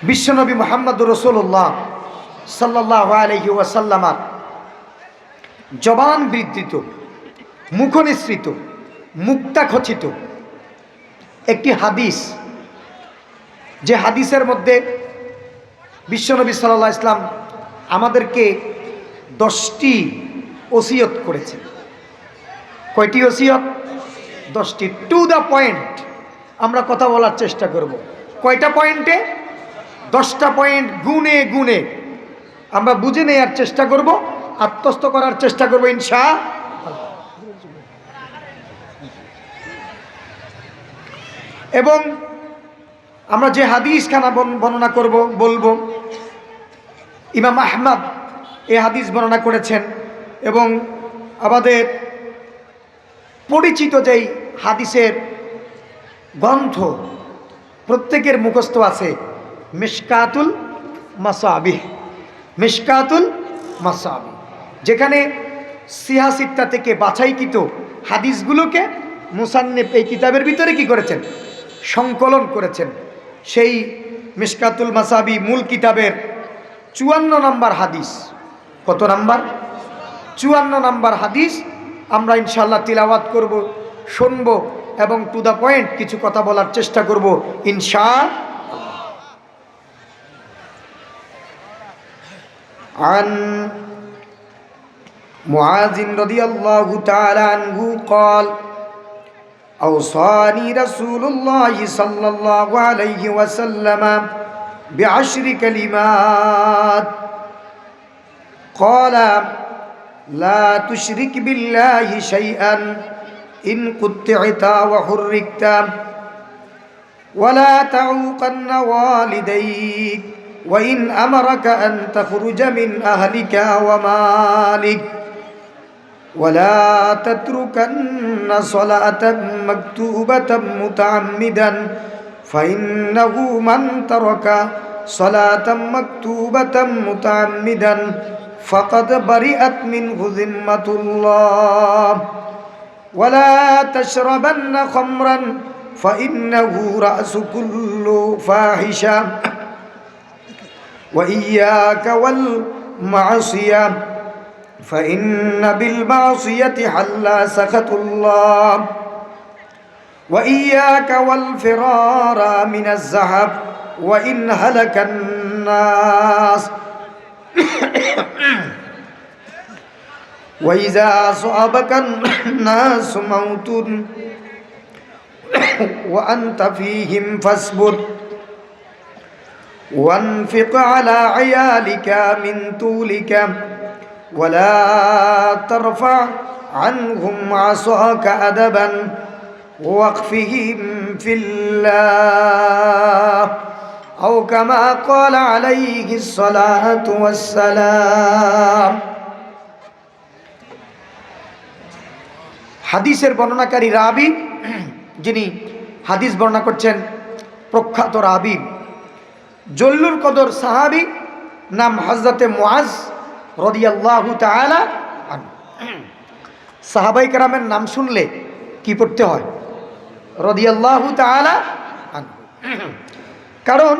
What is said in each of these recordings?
বিশ্বনবী মুহাম্মদুর রাসূলুল্লাহ সাল্লাল্লাহু আলাইহি ওয়াসাল্লামার জবান বৃদ্ধিত, মুখনিসৃত, মুক্তাখচিত একটি হাদিস, যে হাদিসের মধ্যে বিশ্বনবী সাল্লাল্লাহু আলাইহি ওয়াসাল্লাম আমাদেরকে 10টি ওসিয়ত করেছেন। কয়টি ওসিয়ত? 10টি। টু দ্য পয়েন্ট আমরা কথা বলার চেষ্টা করব। কয়টা পয়েন্টে? 10টা পয়েন্ট গুনে গুনে আমরা বুঝে নেওয়ার চেষ্টা করব, আত্মস্থ করার চেষ্টা করব ইনশাআল্লাহ। এবং আমরা যে হাদিসখানা বর্ণনা করব, বলবো, ইমাম আহমদ এই হাদিস বর্ণনা করেছেন। এবং আমাদের পরিচিত যেই হাদিসের গ্রন্থ প্রত্যেকের মুখস্থ আছে, মিশকাতুল মাসাবিহ, মিশকাতুল মাসাবিহ, যেখানে সিহাসিত্তা থেকে বাছাইকৃত হাদিসগুলোকে মুসান্নিফ এই কিতাবের ভিতরে কি করেছেন? সংকলন করেছেন। সেই মিশকাতুল মাসাবি মূল কিতাবের 54 নম্বর হাদিস। কত নাম্বার? 54 নম্বর হাদিস আমরা ইনশাআল্লাহ তিলাওয়াত করব, শুনব এবং টু দ্য পয়েন্ট কিছু কথা বলার চেষ্টা করব ইনশাআল্লাহ। عن معاذ رضي الله تعالى عنه قال أوصاني رسول الله صلى الله عليه وسلم ب10 كلمات قال لا تشرك بالله شيئا إن قطعت وحركت ولا تعوقن والديك وإن أمرك أن تخرج من أهلك ومالك ولا تتركن صلاة مكتوبة متعمدا فإنه من ترك صلاة مكتوبة متعمدا فقد برئت منه ذمة الله ولا تشربن خمرا فإنه رأس كل فاحشة وإياك والمعصية فإن بالمعصية حل سخط الله وإياك والفرار من الزحف وإن هلك الناس وإذا أصابك الناس موت وأنت فيهم فاثبت وانفق على عيالك من طولك ولا ترفع عنهم عصاك أدبا واخفهم في الله أو كما قال عليه الصلاة والسلام। হাদিসের বর্ণনাকারী রাবি, যিনি হাদিস বর্ণনা করছেন, প্রখ্যাত রাবি, জল্লুল কদর সাহাবী, নাম হযরতে মুআজ রাদিয়াল্লাহু তাআলা আনহু। সাহাবায়ে কেরামের নাম শুনলে কি পড়তে হয়? রাদিয়াল্লাহু তাআলা আনহু। কারণ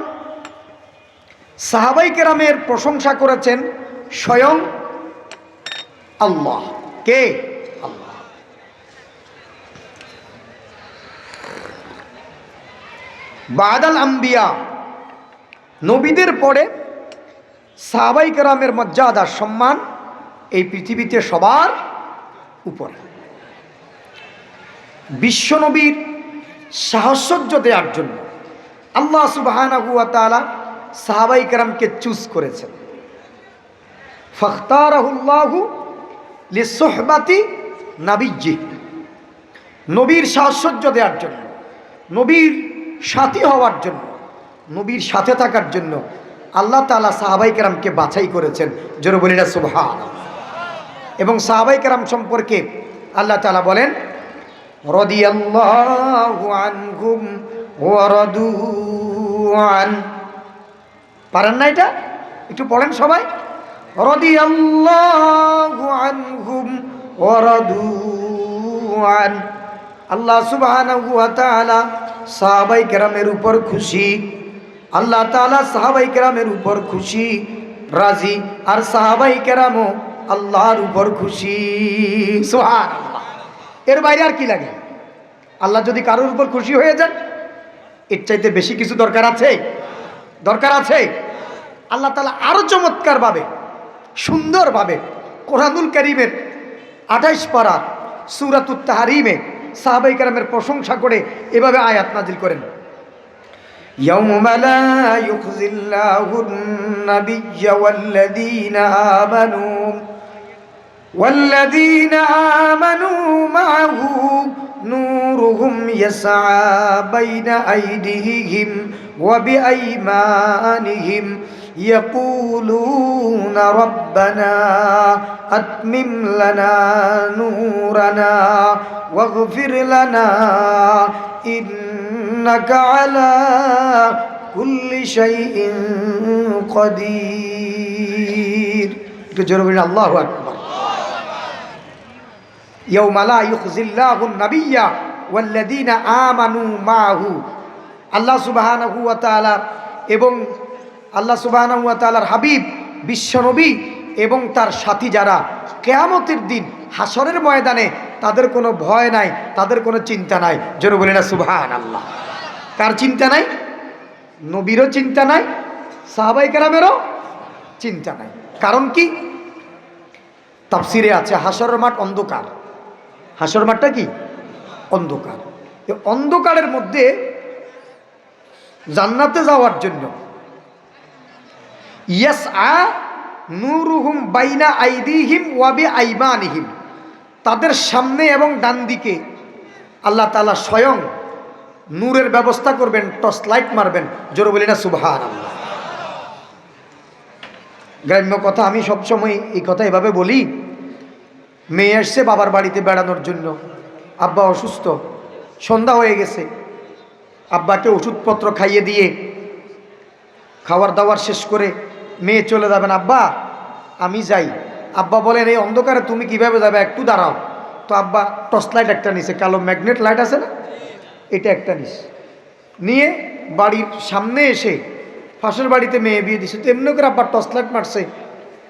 সাহাবায়ে কেরামের প্রশংসা করেছেন স্বয়ং আল্লাহ। কে? আল্লাহ। বাদাল আম্বিয়া, নবীদের পরে সাহাবায়ে কেরামের মর্যাদা, সম্মান এই পৃথিবীতে সবার উপরে। বিশ্বনবীর সাহচর্য দেওয়ার জন্য আল্লাহ সুবহানাহু ওয়া তাআলা সাহাবায়ে কেরামকে চুজ করেছেন। ফাখতারাহুল্লাহু লিসুহবাতি নাবিয়্যি, নবীর সাহচর্য দেওয়ার জন্য, নবীর সাথী হওয়ার জন্য, নবীর সাথে থাকার জন্য আল্লাহ তাআলা সাহাবায়ে কেরামকে বাছাই করেছেন। জোরে বলি না সুবহানাল্লাহ। এবং সাহাবায়ে কেরাম সম্পর্কে আল্লাহ তাআলা বলেন, রাদিয়াল্লাহু আনহুম ওয়া রাদু আন। পারেন না এটা? একটু পড়েন সবাই। রাদিয়াল্লাহু আনহুম ওয়া রাদু আন। আল্লাহ সুবহানাহু ওয়া তাআলা সাহাবায়ে কেরামের উপর খুশি, আল্লাহ তাআলা সাহাবায়ে কেরামের উপর খুশি রাজি, আর সাহাবায়ে কেরামও আল্লাহর উপর খুশি। সুবহানাল্লাহ। এর বাইরে আর কি লাগে? আল্লাহ যদি কারোর উপর খুশি হয়ে যান, এর চাইতে বেশি কিছু দরকার আছে? দরকার আছে? আল্লাহ তাআলা আরো চমৎকারভাবে সুন্দরভাবে কোরআনুল কারীমের 28 পারা সূরাতুত তাহরিমে সাহাবায়ে কেরামের প্রশংসা করে এভাবে আয়াত নাজিল করেন, ইয়াউমা লা ইউখজিল্লাহুন নাবিয়্যা ওয়াল্লাযীনা আমানু মা'আহু নূরুহুম ইয়াসআ বাইনা আইদিহিম ওয়া বিআইমানিহিম يقولون ربنا أتمم لنا نورنا واغفر لنا إنك على كل شيء قدير. الله أكبر. يوم لا يخزي الله النبي والذين آمنوا معه. আল্লাহ সুবহানাহু ওয়া তাআলা এবং আল্লাহ সুবহানাহু ওয়া তাআলার হাবিব বিশ্বনবী এবং তার সাথী যারা কিয়ামতের দিন হাসরের ময়দানে তাদের কোনো ভয় নাই, তাদের কোনো চিন্তা নাই। জোরে বলি না সুবহানাল্লাহ। কার চিন্তা নাই? নবীরও চিন্তা নাই, সাহাবায়ে কেরামেরও চিন্তা নাই। কারণ কি? তাফসিরে আছে হাসরের মাঠ অন্ধকার। হাসরের মাঠটা কি? অন্ধকার। এই অন্ধকারের মধ্যে জান্নাতে যাওয়ার জন্য ইয়াসআ নূরুহুম বাইনা আইদিহিম ওয়া বিআইমানিহিম, তাদের সামনে এবং ডান দিকে আল্লাহ তাআলা স্বয়ং নূরের ব্যবস্থা করবেন, টর্চ লাইট মারবেন। জোরে বলি না সুবহানাল্লাহ। গ্রাম্য কথা, আমি সবসময় এই কথা এভাবে বলি, মেয়ে এসছে বাবার বাড়িতে বেড়ানোর জন্য, আব্বা অসুস্থ, সন্ধ্যা হয়ে গেছে, আব্বাকে ওষুধপত্র খাইয়ে দিয়ে খাবার দাবার শেষ করে মেয়ে চলে যাবেন, আব্বা আমি যাই। আব্বা বলেন এই অন্ধকারে তুমি কিভাবে যাবে, একটু দাঁড়াও। তো আব্বা টর্চ লাইট একটা নিছে, কালো ম্যাগনেট লাইট আছে না, এটা একটা নিয়ে বাড়ির সামনে এসে পাশের বাড়িতে মেয়ে বিয়ে দিছে। তো এমনি করে আব্বা টর্চ লাইট মারছে,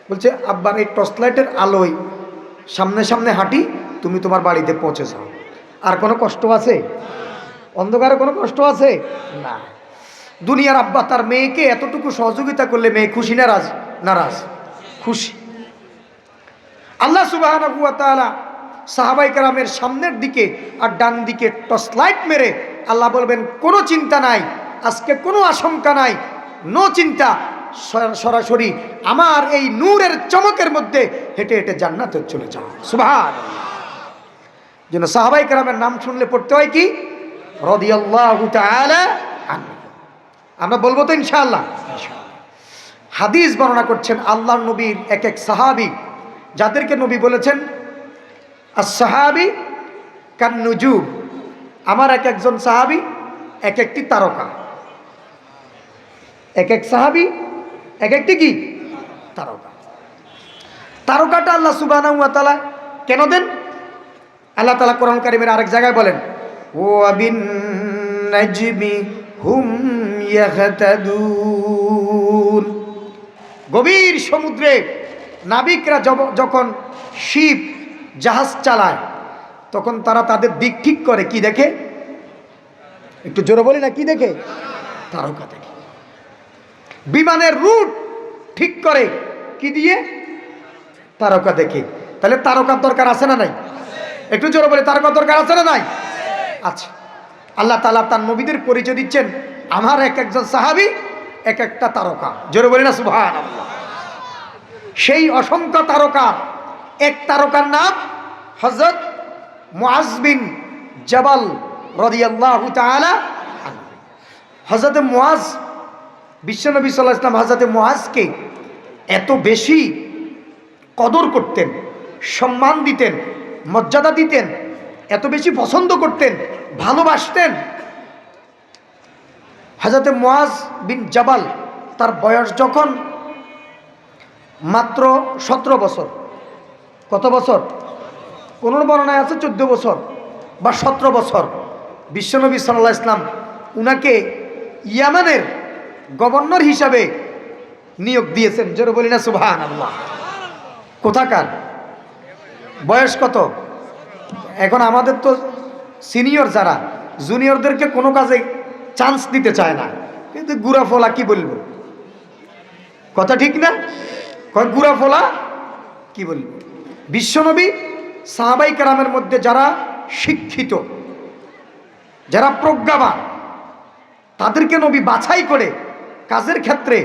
বলছে আব্বার এই টর্চ লাইটের আলোয় সামনে সামনে হাঁটি, তুমি তোমার বাড়িতে পৌঁছে যাও। আর কোনো কষ্ট আছে? অন্ধকারে কোনো কষ্ট আছে না। দুনিয়ার আব্বা তার মেয়েকে এতটুকু সহযোগিতা করলে মেয়ে খুশি নারাজ? নারাজ, খুশি। আল্লাহ সুবহানাহু ওয়া তাআলা সাহাবায়ে কেরামের সামনের দিকে আর ডান দিকে টর্চ লাইট মেরে আল্লাহ বলবেন কোনো চিন্তা নাই, আজকে কোনো আশঙ্কা নাই, নো চিন্তা, সরাসরি আমার এই নূরের চমকের মধ্যে হেঁটে হেঁটে জান্নাতে চলে যাও। সুবহানাল্লাহ। যেন সাহাবায়ে কেরামের নাম শুনলে পড়তে হয় কি? রাদিয়াল্লাহু তাআলা আনহু। আমরা বলবো তো ইনশাআল্লাহ। হাদিস বর্ণনা করছেন আল্লাহর নবীর এক এক সাহাবী, যাদেরকে নবী বলেছেন as-সাহাবী কান-নুজুম, আমার এক একজন সাহাবী এক একটি তারকা। এক এক সাহাবী এক একটি কি? তারকা। তারকাটা আল্লাহ সুবহানাহু ওয়া তাআলা কেন দেন? আল্লাহ তাআলা কোরআন কারীমের আরেক জায়গায় বলেন, ওয়া বিন নাজমি হুম ইয়াহতাদুন। গভীর সমুদ্রে নাবিকরা যখন শিপ জাহাজ চালায় তখন তারা তাদের দিক ঠিক করে কি দেখে? একটু জোরে বলি না, কি দেখে? তারকা দেখে। বিমানের রুট ঠিক করে কি দিয়ে? তারকা দেখে। তাহলে তারকার দরকার আছে না নাই? একটু জোরে বলি, তারকার দরকার আছে না নাই? আছে। আল্লাহ তাআলা তার নবীদের পরিচয় দিচ্ছেন, আমার এক একজন সাহাবী এক একটা তারকা। জোরে বলি না সুবহানাল্লাহ। সেই অসংখ্য তারকার এক তারকার নাম হযরত মুআজ বিন জাবাল রাদিয়াল্লাহু তাআলা আনহু। হযরত মুআজ, বিশ্বনবী সাল্লাল্লাহু আলাইহি ওয়াসাল্লাম হযরত মুআজকে এত বেশি কদর করতেন, সম্মান দিতেন, মর্যাদা দিতেন, এত বেশি পছন্দ করতেন, ভালোবাসতেন। হযরত মুআজ বিন জাবাল তার বয়স যখন মাত্র 17 বছর, কত বছর? কোন বর্ণনায় আছে 14 বছর বা 17 বছর, বিশ্বনবী সাল্লাল্লাহু আলাইহি ওয়াসাল্লাম উনাকে ইয়ামানের গভর্নর হিসাবে নিয়োগ দিয়েছেন। জোরে বলি না সুবহানাল্লাহ। কোথাকার? বয়স কত? এখন আমাদের তো সিনিয়র যারা জুনিয়রদেরকে কোনো কাজে চান্স দিতে চায় না, কিন্তু গুড়া ফোলা কি বলবো, কথা ঠিক না? কয় গুড়া ফোলা কি বলবো। বিশ্বনবী সাহাবাই কেরামের মধ্যে যারা শিক্ষিত, যারা প্রজ্ঞাবান, তাদেরকে নবী বাছাই করে কাজের ক্ষেত্রে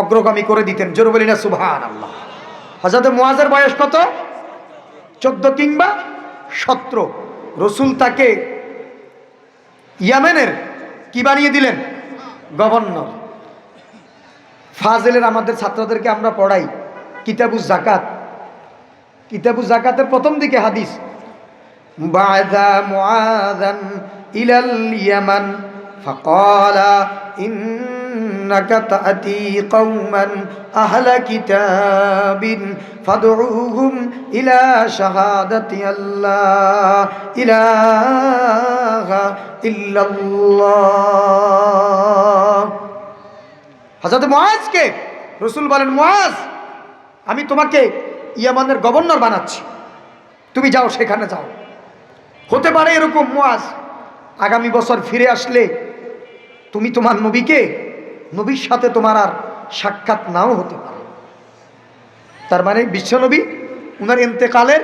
অগ্রগামী করে দিতেন। জোরে বলি না সুবহানাল্লাহ। হযরত মুআজের বয়স কত? 14 কিংবা 17। রসুল তাকে ইয়ামেনের কি বানিয়ে দিলেন? গভর্নর। ফাজিলের আমাদের ছাত্রদেরকে আমরা পড়াই কিতাবুজ জাকাত। কিতাবুজ জাকাতের প্রথম দিকে হাদিস, বা'দা মুআযান ইলাল ইয়ামান ফাকালা ইন্নাকা তা'তি কওমান আহলা কিতাবিন ফাদউহুম ইলা শাহাদাতি আল্লাহ ইলাহা ইল্লাল্লাহ। হযরত মুআজকে রাসূল বলেন, মুআজ, আমি তোমাকে ইয়ামানের গভর্নর বানাচ্ছি, তুমি যাও, সেখানে যাও। হতে পারে এরকম মুআজ আগামী বছর ফিরে আসলে তুমি তোমার নবীর সাথে তোমার আর সাক্ষাৎ নাও হতে পারে। তার মানে বিশ্বনবী উনার ইন্তেকালের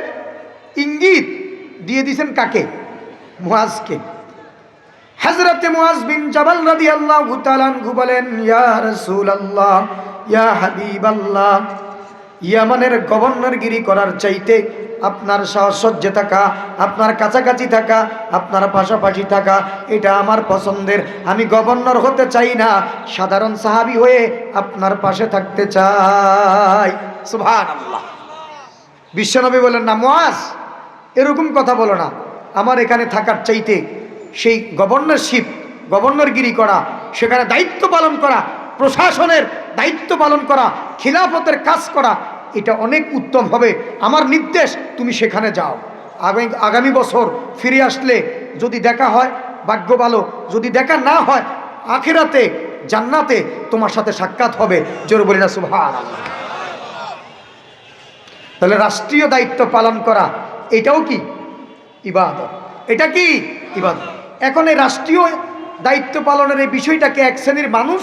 ইঙ্গিত দিয়ে দিয়েছেন কাকে? মুআজকে। হযরত মুআজ বিন জাবাল রাদিয়াল্লাহু তাআলা আনহু বলেন, ইয়া রাসূলুল্লাহ, ইয়া হাবিবাল্লাহ, ইয়ামানের গভর্নরগিরি করার চাইতে আপনার সাহচর্যে থাকা, আপনার কাছাকাছি থাকা, আপনার পাশাপাশি থাকা, এটা আমার পছন্দের। আমি গভর্নর হতে চাই না, সাধারণ সাহাবী হয়ে আপনার পাশে থাকতে চাই। সুবহানাল্লাহ। বিশ্বনবী বলেন, না মুআজ, এরকম কথা বলো না। আমার এখানে থাকার চাইতে সেই গভর্নরশিপ, গভর্নরগিরি করা, সেখানে দায়িত্ব পালন করা, প্রশাসনের দায়িত্ব পালন করা, খিলাফতের কাজ করা, এটা অনেক উত্তম হবে। আমার নির্দেশ, তুমি সেখানে যাও। আগামী বছর ফিরে আসলে যদি দেখা হয় ভাগ্য ভালো, যদি দেখা না হয় আখিরাতে জান্নাতে তোমার সাথে সাক্ষাৎ হবে। জোরে বলি না সুবহানাল্লাহ। তাহলে রাষ্ট্রীয় দায়িত্ব পালন করা এটাও কি ইবাদত? এটা কি ইবাদত? এখন এই রাষ্ট্রীয় দায়িত্ব পালনের এই বিষয়টাকে এক শ্রেণীর মানুষ,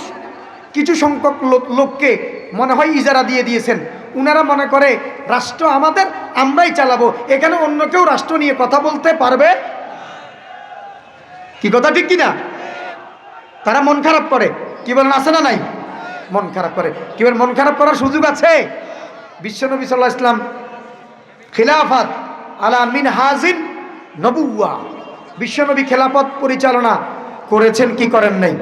কিছু সংখ্যক লোককে মনে হয় ইজারা দিয়ে দিয়েছেন। উনারা মনে করে রাষ্ট্র আমাদের, আমরাই চালাবো, এখানে অন্য কেউ রাষ্ট্র নিয়ে কথা বলতে পারবে। কি কথা ঠিক কিনা? তারা মন খারাপ করে। কি বলেন, আছে না নাই? মন খারাপ করে। কি বলেন, মন খারাপ করার সুযোগ আছে? বিশ্বনবী সাল্লাল্লাহু আলাইহি ওয়াসাল্লাম খিলাফত আলা মিনহাজিন নবুওয়া, বিশ্বনবী খেলাফত পরিচালনা করেছেন কি করেন নাই?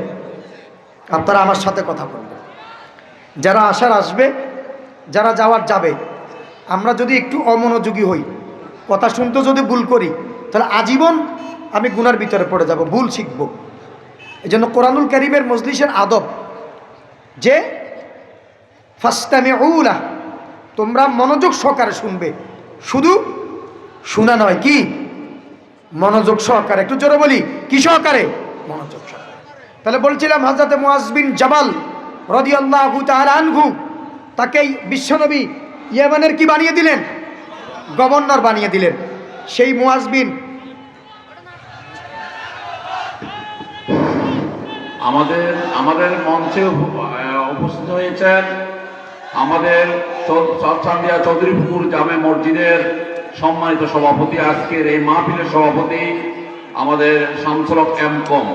আপনারা আমার সাথে কথা বলবেন। যারা আসার আসবে, যারা যাওয়ার যাবে। আমরা যদি একটু অমনোযোগী হই, কথা শুনতে যদি ভুল করি, তাহলে আজীবন আমি গুনার ভিতরে পড়ে যাব, ভুল শিখব। এই জন্য কোরআনুল কারীমের মজলিসের আদব যে ফাসতামিউ লাহ, তোমরা মনোযোগ সহকারে শুনবে। শুধু শোনা নয়, কি মনোযোগ সহকারে। একটু জোরে বলি, কি সহকারে? মনোযোগ সহকারে। তাহলে বলছিলাম হযরত মুআজ বিন জাবাল রাদিয়াল্লাহু তাআলা আনহু, তাকে বিশ্বনবী ইয়ামানের কি বানিয়ে দিলেন? গভর্নর বানিয়ে দিলেন। সেই মুআজ বিন আমাদের মঞ্চে উপস্থিত হয়েছেন আমাদের চাঁদিয়া চৌধুরীপুর জামে মসজিদের সম্মানিত সভাপতি, আজকের এই মাহফিলের সভাপতি আমাদের শামসুলক এম কম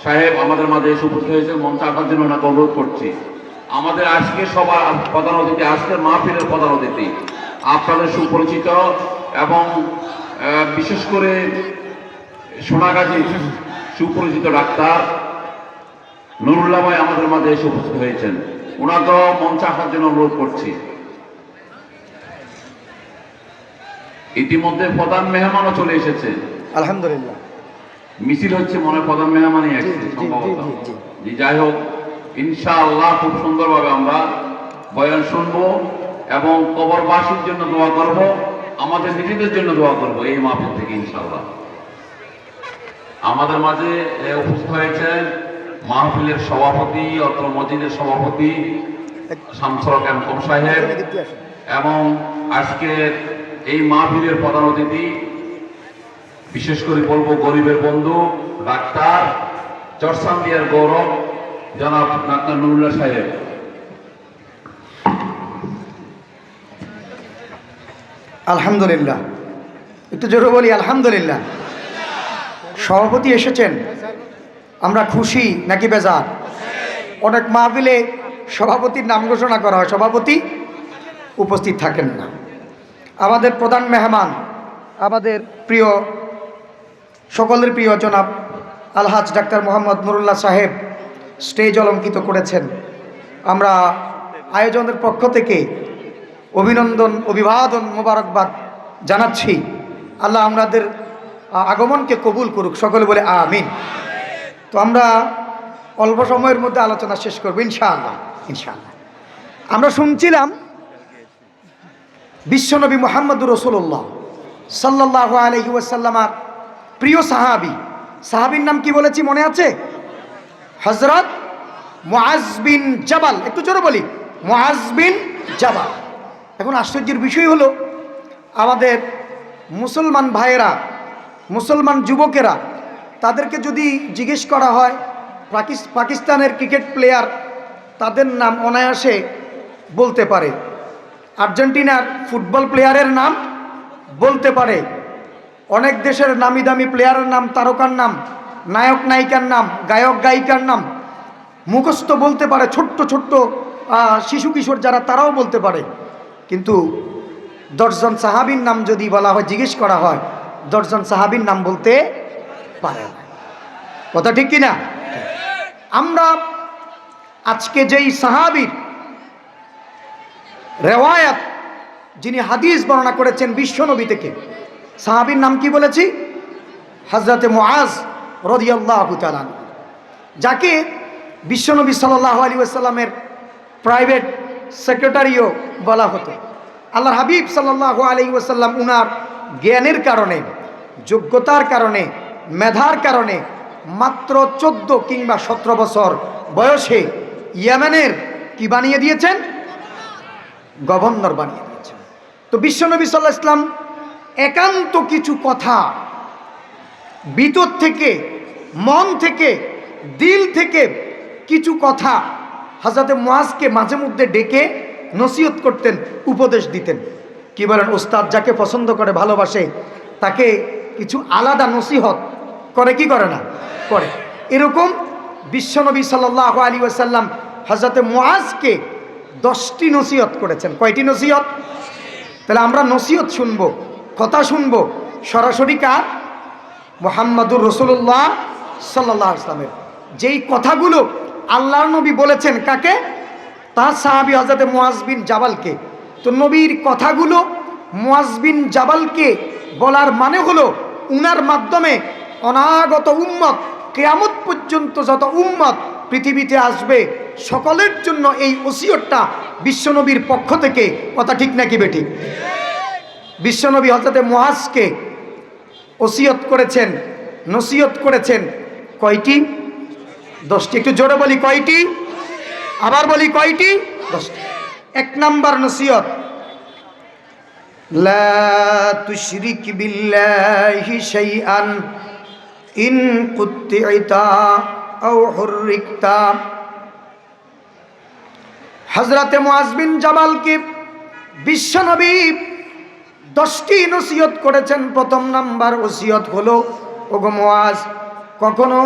সাহেব আমাদের মাঝে এসে উপস্থিত হয়েছেন। মঞ্চে আসার জন্য ওনাকে অনুরোধ করছি। আমাদের আজকের সভা প্রধান অতিথি, আজকের মাহফিলের প্রধান অতিথি, আপনাদের সুপরিচিত এবং বিশেষ করে সোনাগাজী সুপরিচিত ডাক্তার নুরুল্লাহ ভাই আমাদের মাঝে এসে উপস্থিত হয়েছেন। ওনাকে মঞ্চে আসার জন্য অনুরোধ করছি। ইতিমধ্যে প্রধান মেহমানও চলে এসেছে, আলহামদুলিল্লাহ। মিছিল হচ্ছে, মনে প্রধান মেহমানই আসছে সম্ভবত। জি, যাই হোক, ইনশাআল্লাহ খুব সুন্দরভাবে আমরা বয়ান শুনবো এবং কবরবাসীর জন্য দোয়া করব, আমাদের নিজেদের জন্য দোয়া করব এই মাহফিল থেকে ইনশাআল্লাহ। আমাদের মাঝে উপস্থিত হয়েছেন মাহফিলের সভাপতি, অত্র মসজিদের সভাপতি শামসুল হক এম সাহেব, এবং আজকের এই মাহফিলের প্রধান অতিথি, বিশেষ করে বলবো গরিবের বন্ধু ডাক্তার চরসান্দিয়ার গৌরব জনাব ডাক্তার নুরুল্লাহ সাহেব। আলহামদুলিল্লাহ, একটু জোরে বলি আলহামদুলিল্লাহ। সভাপতি এসেছেন, আমরা খুশি নাকি বেজার? অনেক মাহফিলে সভাপতির নাম ঘোষণা করা হয়, সভাপতি উপস্থিত থাকেন না। আমাদের প্রধান মেহমান, আমাদের প্রিয়, সকলের প্রিয় জনাব আলহাজ ডাক্তার মোহাম্মদ নুরুল্লাহ সাহেব স্টেজ অলঙ্কিত করেছেন। আমরা আয়োজনের পক্ষ থেকে অভিনন্দন, অভিবাদন, মোবারকবাদ জানাচ্ছি। আল্লাহ আমাদের আগমনকে কবুল করুক, সকলে বলে আমিন। তো আমরা অল্প সময়ের মধ্যে আলোচনা শেষ করবো ইনশাআল্লাহ। ইনশাআল্লাহ আমরা শুনছিলাম বিশ্বনবী মুহাম্মদুর রাসূলুল্লাহ সাল্লাল্লাহু আলাইহি ওয়াসাল্লামের প্রিয় সাহাবীর নাম কি বলেছি মনে আছে? হযরত মুআজ বিন জাবাল। একটু জোরে বলি, মুআজ বিন জাবাল। এখন আশ্চর্যের বিষয় হলো, আমাদের মুসলমান ভাইয়েরা, মুসলমান যুবকেরা, তাদেরকে যদি জিজ্ঞেস করা হয় পাকিস্তানের ক্রিকেট প্লেয়ার, তাদের নাম অনায়াসে বলতে পারে। আর্জেন্টিনার ফুটবল প্লেয়ারের নাম বলতে পারে। অনেক দেশের নামি দামি প্লেয়ারের নাম, তারকার নাম, নায়ক নায়িকার নাম, গায়ক গায়িকার নাম মুখস্থ বলতে পারে। ছোট্ট ছোট্ট শিশু কিশোর যারা, তারাও বলতে পারে। কিন্তু 10 জন সাহাবীর নাম যদি বলা হয়, জিজ্ঞেস করা হয়, 10 জন সাহাবীর নাম বলতে পারে না। কথা ঠিক কিনা? আমরা আজকে যেই সাহাবীর রেওয়ায়াত, যিনি হাদিস বর্ণনা করেছেন বিশ্বনবী থেকে, সাহাবীর নাম কি বলেছি? হযরতে মুআজ রাদিয়াল্লাহু তাআলা, যাকে বিশ্বনবী সাল্লাল্লাহু আলাইহি ওয়াসাল্লামের প্রাইভেট সেক্রেটারিও বলা হতো। আল্লাহর হাবিব সাল্লাল্লাহু আলাইহি ওয়াসাল্লাম উনার জ্ঞানের কারণে, যোগ্যতার কারণে, মেধার কারণে মাত্র 14 কিংবা 17 বছর বয়সে ইয়েমেনের কি বানিয়ে দিয়েছেন? গভর্নর বানিয়ে দিয়েছেন। তো বিশ্বনবী সাল্লাল্লাহু আলাইহি ওয়াসাল্লাম একান্ত কিছু কথা ভিতর থেকে, মন থেকে, দিল থেকে কিছু কথা হযরতে মুআজকে মাঝে মধ্যে ডেকে নসিহত করতেন, উপদেশ দিতেন। কি বলেন? ওস্তাদ যাকে পছন্দ করে, ভালোবাসে, তাকে কিছু আলাদা নসিহত করে কি করে না? করে। এরকম বিশ্বনবী সাল্লাল্লাহু আলাইহি ওয়াসাল্লাম হযরতে মুআজকে 10টি নসিহত করেছেন। কয়টি নসিহত? তাহলে আমরা নসিহত শুনবো, কথা শুনবো সরাসরি কার? মুহাম্মদুর রাসূলুল্লাহ সাল্লাল্লাহু আলাইহি ওয়াসাল্লামের। যেই কথাগুলো আল্লাহর নবী বলেছেন কাকে? তার সাহাবী হযরতে মুআজ বিন জাবালকে। তো নবীর কথাগুলো মুআজ বিন জাবালকে বলার মানে হলো, উনার মাধ্যমে অনাগত উম্মত, কিয়ামত পর্যন্ত যত উম্মত পৃথিবীতে আসবে, সকলের জন্য এই ওসিয়তটা বিশ্বনবীর পক্ষ থেকে। কথা ঠিক নাকি বেঠিক? বিশ্বনবী হযরতে মুআজকে ওসিয়ত করেছেন, নসিহত করেছেন কয়টি? 10টি। একটু জোরে বলি কয়টি? আবার বলি কয়টি? 10টি। 1 নাম্বার নসিহত, লা তুশরিক বিল্লাহি শাইআন ইন কুতিতা আও হুররিকতা। হযরতে মুআজ বিন জাবালকে বিশ্বনবী 10টি নসিহত করেছেন। প্রথম নাম্বার ওসিয়ত হলো, ওগো মুআজ, কখনো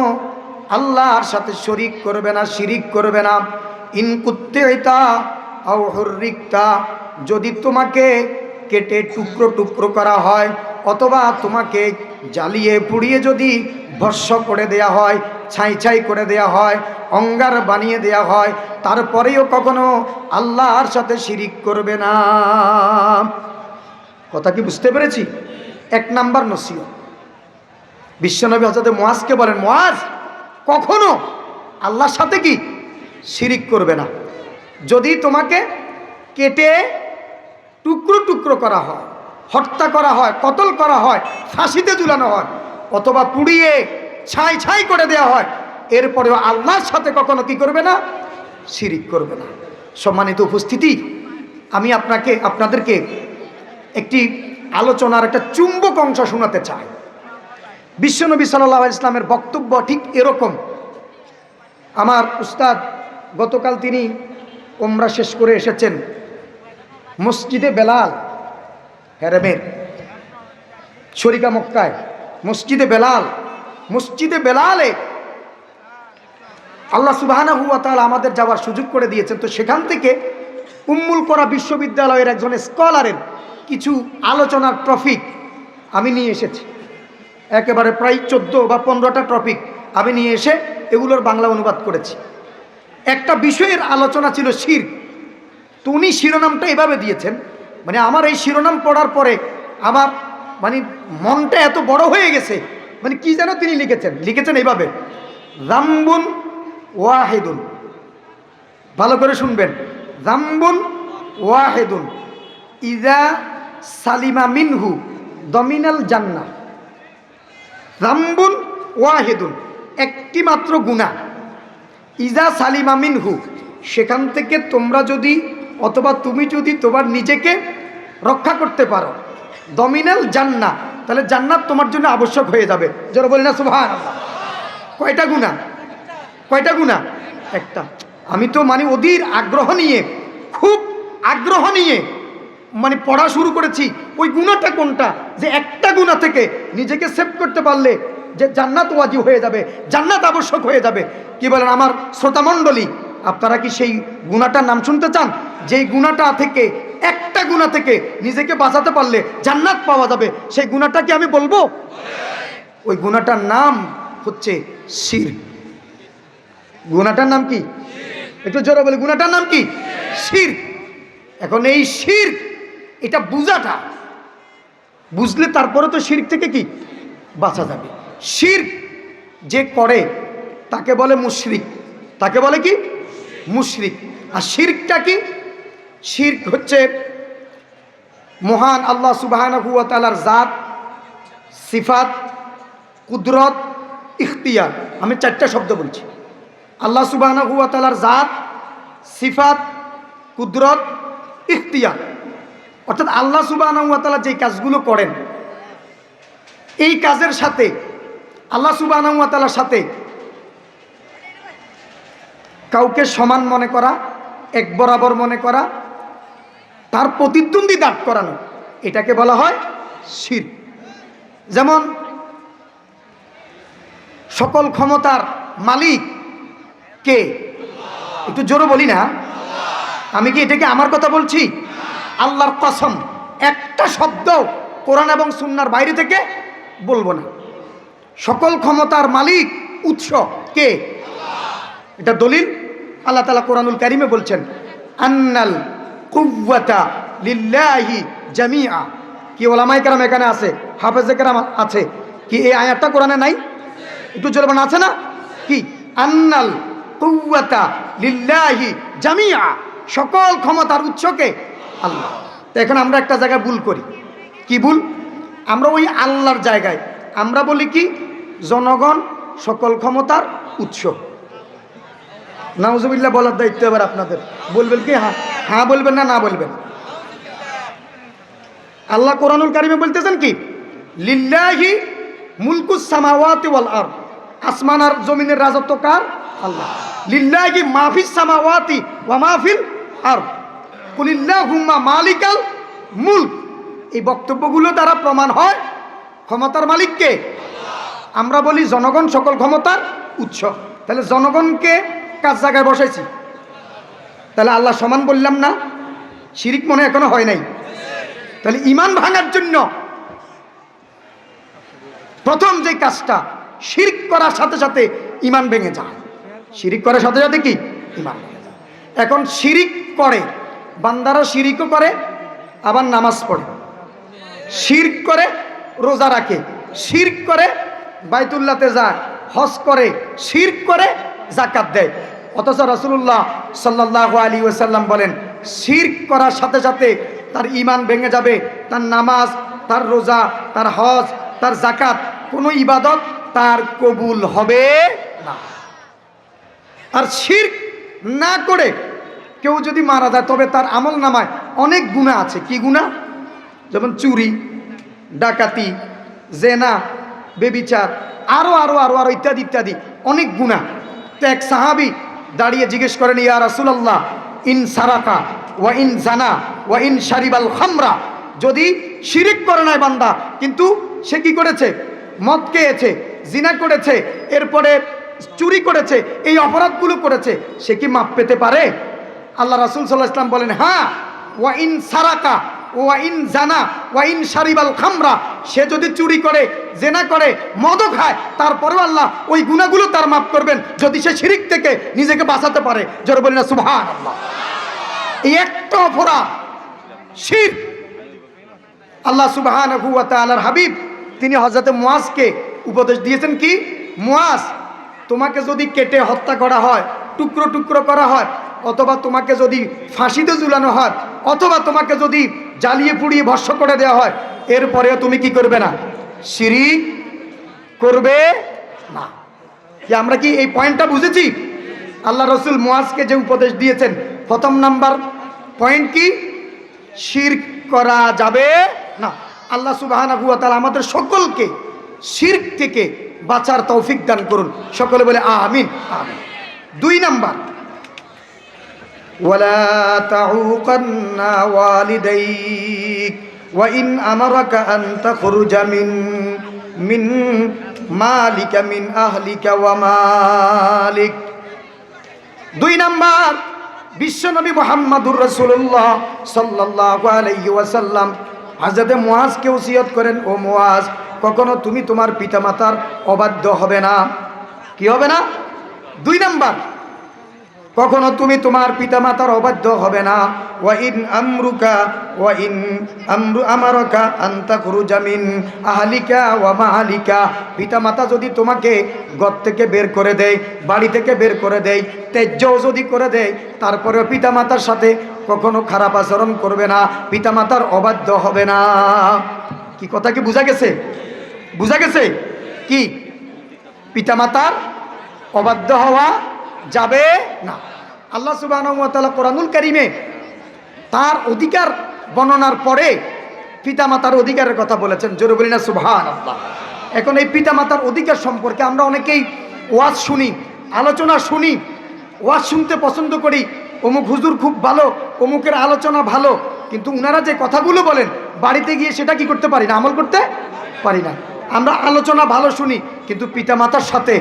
আল্লাহর সাথে শরীক করবে না, শিরিক করবে না। ইন কুতিতা আও হুররিকতা, যদি তোমাকে কেটে টুকরো টুকরো করা হয়, অথবা তোমাকে জ্বালিয়ে পুড়িয়ে যদি ভস্ম করে দেয়া হয়, ছাই ছাই করে দেয়া হয়, অঙ্গার বানিয়ে দেয়া হয়, তারপরেও কখনো আল্লাহর সাথে শিরিক করবে না। কথা কি বুঝতে পেরেছি? 1 নাম্বার নসিহত। বিশ্বনবী হযরতে মুআজকে বলেন, মুআজ, কখনো আল্লাহর সাথে কি শিরিক করবে না। যদি তোমাকে কেটে টুকরো টুকরো করা হয়, হত্যা করা হয়, কতল করা হয়, ফাঁসিতে ঝুলানো হয়, অথবা পুড়িয়ে ছাই ছাই করে দেওয়া হয়, এরপরেও আল্লাহর সাথে কখনো কি করবে না? শিরিক করবে না। সম্মানিত উপস্থিতি, আমি আপনাদেরকে একটি আলোচনার একটা চুম্বক অংশ শোনাতে চাই। বিশ্বনবী সাল্লাল্লাহু আলাইহি ইসলামের বক্তব্য ঠিক এরকম। আমার উস্তাদ গতকাল তিনি উমরা শেষ করে এসেছেন মসজিদে বেলাল, হেরেমের শরিকা মক্কায় মসজিদে বেলালে আল্লাহ সুবহানাহু ওয়া তাআলা আমাদের যাওয়ার সুযোগ করে দিয়েছেন। তো সেখান থেকে উম্মুল কোরা বিশ্ববিদ্যালয়ের একজন স্কলারের কিছু আলোচনার টপিক আমি নিয়ে এসেছি। একেবারে প্রায় 14 বা 15টা টপিক আমি নিয়ে এসে এগুলোর বাংলা অনুবাদ করেছি। একটা বিষয়ের আলোচনা ছিল শিরক। তো উনি শিরোনামটা এভাবে দিয়েছেন, মানে আমার এই শিরোনাম পড়ার পরে আমার মানে মনটা এত বড় হয়ে গেছে, মানে কি যেন তিনি লিখেছেন এইভাবে, যামবুন ওয়াহিদুন, ভালো করে শুনবেন, যামবুন ওয়াহিদুন ইযা সালিমা মিনহু দমিনাল জান্নাহ। যামবুন ওয়াহিদুন, একটি মাত্র গুনাহ, ইযা সালিমা মিনহু, সেখান থেকে তোমরা যদি অথবা তুমি যদি তোমার নিজেকে রক্ষা করতে পারো, দমিনাল জান্নাহ, তাহলে জান্নাত তোমার জন্য আবশ্যক হয়ে যাবে। যারা বলি না সুবহানাল্লাহ। কয়টা গুনাহ? একটা। আমি তো মানে অধীর আগ্রহ নিয়ে, খুব আগ্রহ নিয়ে মানে পড়া শুরু করেছি ওই গুনাহটা কোনটা, যে একটা গুনাহ থেকে নিজেকে সেভ করতে পারলে যে জান্নাত ওয়াজিব হয়ে যাবে, জান্নাত আবশ্যক হয়ে যাবে। কি বলেন আমার শ্রোতামণ্ডলী, আপনারা কি সেই গুনাহটার নাম শুনতে চান? যেই গুনাহটা থেকে, একটা গুনাহ থেকে নিজেকে বাঁচাতে পারলে জান্নাত পাওয়া যাবে, সেই গুনাহটা কি আমি বলবো? ওই গুনাহটার নাম হচ্ছে শিরক। গুনাহটার নাম কি? একটু জোরে বলি, গুনাহটার নাম কি? শিরক। এখন এই শিরক, এটা বুঝলে তারপরে তো শিরক থেকে কি বাঁচা যাবে। শিরক যে করে তাকে বলে মুশরিক, তাকে বলে কি? মুশরিক। আর শিরকটা কি? শিরক হচ্ছে মহান আল্লাহ সুবহানাহু ওয়া তাআলার জাত, সিফাত, কুদরত, ইখতিয়ার। আমি 4টা শব্দ বলছি। আল্লাহ সুবহানাহু ওয়া তাআলার জাত, সিফাত, কুদরত, ইখতিয়ার। অর্থাৎ আল্লাহ সুবহানাহু ওয়া তাআলা যে কাজগুলো করেন, এই কাজের সাথে আল্লাহ সুবহানাহু ওয়া তাআলার সাথে কাউকে সমান মনে করা, এক বরাবর মনে করা, তার প্রতিদ্বন্দ্বী দাঁড় করানো, এটাকে বলা হয় শিরক। যেমন সকল ক্ষমতার মালিক কে? একটু জোরে বলি না? আমি কি এটাকে আমার কথা বলছি? আল্লাহর কসম, একটা শব্দ কোরআন এবং সুন্নাহর বাইরে থেকে বলবো না। সকল ক্ষমতার মালিক, উৎস কে? এটা দলিল আল্লাহ তাআলা কোরআনুল কারীমে বলছেন, আন্নাল কুওয়াতা লিল্লাহি জামিআ। কি ওলামায়ে কেরাম এখানে আছে, হাফেজে কেরাম আছে, কি এই আয়াতটা কোরআনে নাই? একটু জোরে বলেন, আছে না? কি? আন্নাল কুওয়াতা লিল্লাহি জামিআ, সকল ক্ষমতার উৎসকে আল্লাহ। তো এখন আমরা একটা জায়গায় ভুল করি। কি ভুল? আমরা ওই আল্লাহর জায়গায় আমরা বলি কি, জনগণ সকল ক্ষমতার উৎস। নাউজুবিল্লাহ বলার দায়িত্ব এবার আপনাদের। বলবেন কি? হ্যাঁ বলবেন না বলবেন? আল্লাহ কোরআনুল কারীমে বলতেছেন কি, লিল্লাহি মুলকুস সামাওয়াতি ওয়াল আরদ, আসমান আর জমিনের রাজত্ব কার? আল্লাহ। লিল্লাহি মাফিস সামাওয়াতি ওয়া মাফিল আরদ কুলিল্লাহুম্মা মালিকাল মুলক। এই বক্তব্যগুলো দ্বারা প্রমাণ হয় ক্ষমতার মালিককে। আমরা বলি জনগণ সকল ক্ষমতার উৎস। তাহলে জনগণকে কাজ জায়গায় বসাইছি, তাহলে আল্লাহ সমান বললাম না? শিরিক মনে এখনো হয় নাই। তাহলে ঈমান ভাঙার জন্য প্রথম যে কাজটা, শিরক করার সাথে সাথে ঈমান ভেঙে যায়। শিরিক করার সাথে সাথে কি? ঈমান ভেঙে যায়। এখন শিরিক করে বান্দারা, শিরিকও করে আবার নামাজ পড়ে, শিরক করে রোজা রাখে, শিরক করে বাইতুল্লাহতে যায়, হজ করে, শিরক করে যাকাত দেয়। অথচ রাসূলুল্লাহ সাল্লাল্লাহু আলাইহি ওয়াসাল্লাম বলেন, শিরক করার সাথে সাথে তার ঈমান ভেঙে যাবে, তার নামাজ, তার রোজা, তার হজ, তার যাকাত, কোনো ইবাদত তার কবুল হবে না। আর শিরক না করে কেউ যদি মারা যায় তবে তার আমল নামায় অনেক গুনাহ আছে। কি গুনাহ? যেমন চুরি, ডাকাতি, জেনা, বেবিচার, আরো আরো আরো আরো ইত্যাদি ইত্যাদি অনেক গুনাহ। তো এক সাহাবী দাঁড়িয়ে জিজ্ঞেস করেন, ইয়া রাসূলুল্লাহ, ইন সারাকা ওয়া ইন জানা ওয়া ইন শারিবাল খামরা, যদি শিরিক করে নাই বান্দা কিন্তু সে কি করেছে? মদ খেয়েছে, জিনা করেছে, এরপরে চুরি করেছে, এই অপরাধগুলো করেছে, সে কি মাপ পেতে পারে? আল্লাহ রাসূল সাল্লাল্লাহু আলাইহি ওয়াসাল্লাম বলেন, হ্যাঁ, ওয়া ইন সারাকা ওয়া ইন জানা ওয়া ইন শারিবাল খামরা, সে যদি চুরি করে, জেনা করে, মদও খায়, তারপরেও আল্লাহ ওই গুনাহগুলো তার মাফ করবেন যদি সে শিরিক থেকে নিজেকে বাঁচাতে পারে। জোরে বলেন না সুবহানাল্লাহ। এই একটা অপরাধ শিরক। আল্লাহ সুবহানাহু ওয়া তাআলার হাবিব তিনি হযরত মুআজকে উপদেশ দিয়েছেন কি? মুআজ, তোমাকে যদি কেটে হত্যা করা হয়, টুকরো টুকরো করা হয়, অথবা তোমাকে যদি ফাঁসিতে ঝুলানো হয়, অথবা তোমাকে যদি জ্বালিয়ে পুড়িয়ে ভস্ম করে দেওয়া হয়, এরপরেও তুমি কি করবে না? শিরিক করবে না। কি আমরা কি এই পয়েন্টটা বুঝেছি? আল্লাহ রসুল মুআজকে যে উপদেশ দিয়েছেন, প্রথম নাম্বার পয়েন্ট কি? শিরক করা যাবে না। আল্লাহ সুবহানাহু ওয়া তাআলা আমাদের সকলকে শিরক থেকে বাঁচার তৌফিক দান করুন। সকলে বলে আমিন আমিন। 2 নাম্বার, ওয়ালা তাউকান্না ওয়ালিদাইক ওয়া ইন আমারাকা আন তাখরুজা মিন মালিকা মিন আহলিকা ওয়া মালিক। 2 নাম্বার, বিশ্বনবী মুহাম্মদুর রাসূলুল্লাহ সাল্লাল্লাহু আলাইহি ওয়াসাল্লাম হযরত মুআজকে ওসিয়ত করেন, ও মুআজ, কখনো তুমি তোমার পিতামাতার অবাধ্য হবে না। কি হবে না? 2 নাম্বার, কখনো তুমি তোমার পিতামাতার অবাধ্য হবে না। ওয়া ইন আমারাকা আন তাখরুজা মিন আহলিকা ওয়া মালিকা, পিতামাতা যদি তোমাকে ঘর থেকে বের করে দেয়, বাড়ি থেকে বের করে দেয়, ত্যায্যও যদি করে দেয়, তারপরেও পিতামাতার সাথে কখনো খারাপ আচরণ করবে না, পিতামাতার অবাধ্য হবে না। কি কথা কি বোঝা গেছে? বোঝা গেছে কি? পিতামাতার অবাধ্য হওয়া যাবে না। আল্লাহ সুবহানাহু ওয়া তাআলা কোরআনুল কারীমে তার অধিকার বর্ণনার পরে পিতামাতার অধিকারের কথা বলেছেন। জোরে বলি না সুবহানাল্লাহ। এখন এই পিতামাতার অধিকার সম্পর্কে আমরা অনেকেই ওয়াজ শুনি, আলোচনা শুনি, ওয়াজ শুনতে পছন্দ করি, অমুক হুজুর খুব ভালো, অমুকের আলোচনা ভালো, কিন্তু উনারা যে কথাগুলো বলেন বাড়িতে গিয়ে সেটা কি করতে পারি না? আমল করতে পারি না। আমরা আলোচনা ভালো শুনি কিন্তু পিতামাতার সাথে